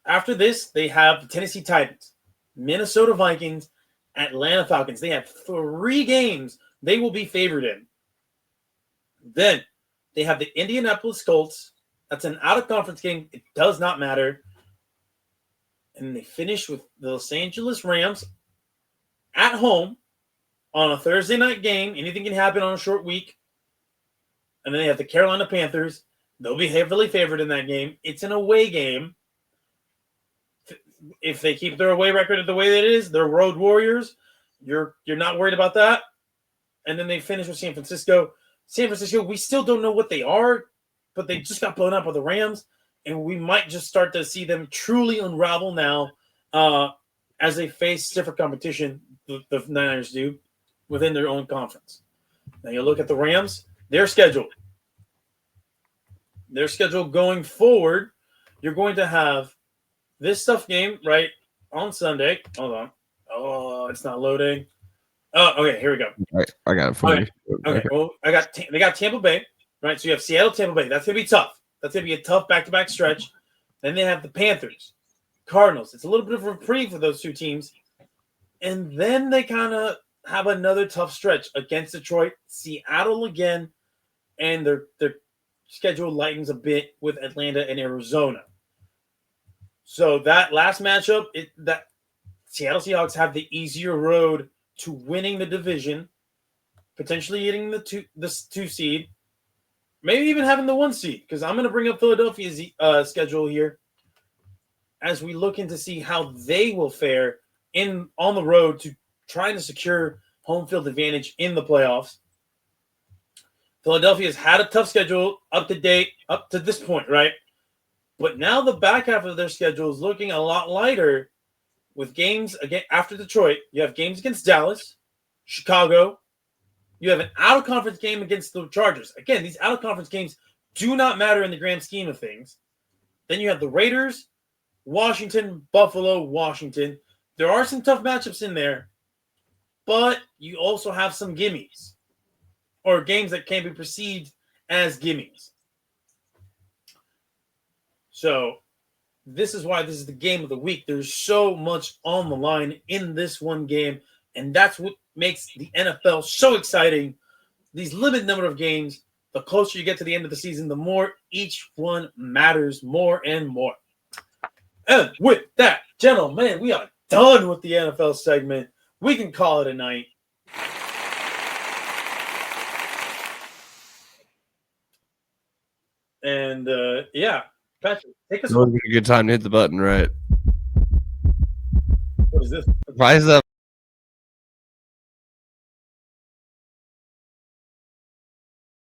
After this, they have the Tennessee Titans, Minnesota Vikings, Atlanta Falcons. They have 3 games they will be favored in. Then they have the Indianapolis Colts. That's an out-of-conference game. It does not matter. And they finish with the Los Angeles Rams at home on a Thursday night game. Anything can happen on a short week. And then they have the Carolina Panthers. They'll be heavily favored in that game. It's an away game. If they keep their away record the way that it is, they're road warriors. You're not worried about that. And then they finish with San Francisco. San Francisco, we still don't know what they are, but they just got blown up by the Rams. And we might just start to see them truly unravel now as they face stiffer competition, the Niners do, within their own conference. Now you look at the Rams, their schedule. Their schedule going forward, you're going to have this tough game, right, on Sunday. Hold on. Oh, it's not loading. Oh, okay. Here we go. I got it for you. Okay. Well, they got Tampa Bay, right? So you have Seattle, Tampa Bay. That's gonna be tough. That's gonna be a tough back-to-back stretch. Then they have the Panthers, Cardinals. It's a little bit of a reprieve for those two teams, and then they kind of have another tough stretch against Detroit, Seattle again, and their schedule lightens a bit with Atlanta and Arizona. So that last matchup, that Seattle Seahawks have the easier road to winning the division, potentially getting the two seed, maybe even having the 1 seed. Because I'm going to bring up Philadelphia's schedule here as we look in to see how they will fare on the road to trying to secure home field advantage in the playoffs. Philadelphia has had a tough schedule up to this point, right? But now the back half of their schedule is looking a lot lighter with games again after Detroit. You have games against Dallas, Chicago. You have an out-of-conference game against the Chargers. Again, these out-of-conference games do not matter in the grand scheme of things. Then you have the Raiders, Washington, Buffalo, Washington. There are some tough matchups in there, but you also have some gimmies or games that can be perceived as gimmies. So this is why this is the game of the week. There's so much on the line in this one game, and that's what makes the NFL so exciting. These limited number of games, the closer you get to the end of the season, the more each one matters more and more. And with that, gentlemen, we are done with the NFL segment. We can call it a night. And yeah, Patrick, take us. It's always a good time to hit the button, right? What is this? Rise up.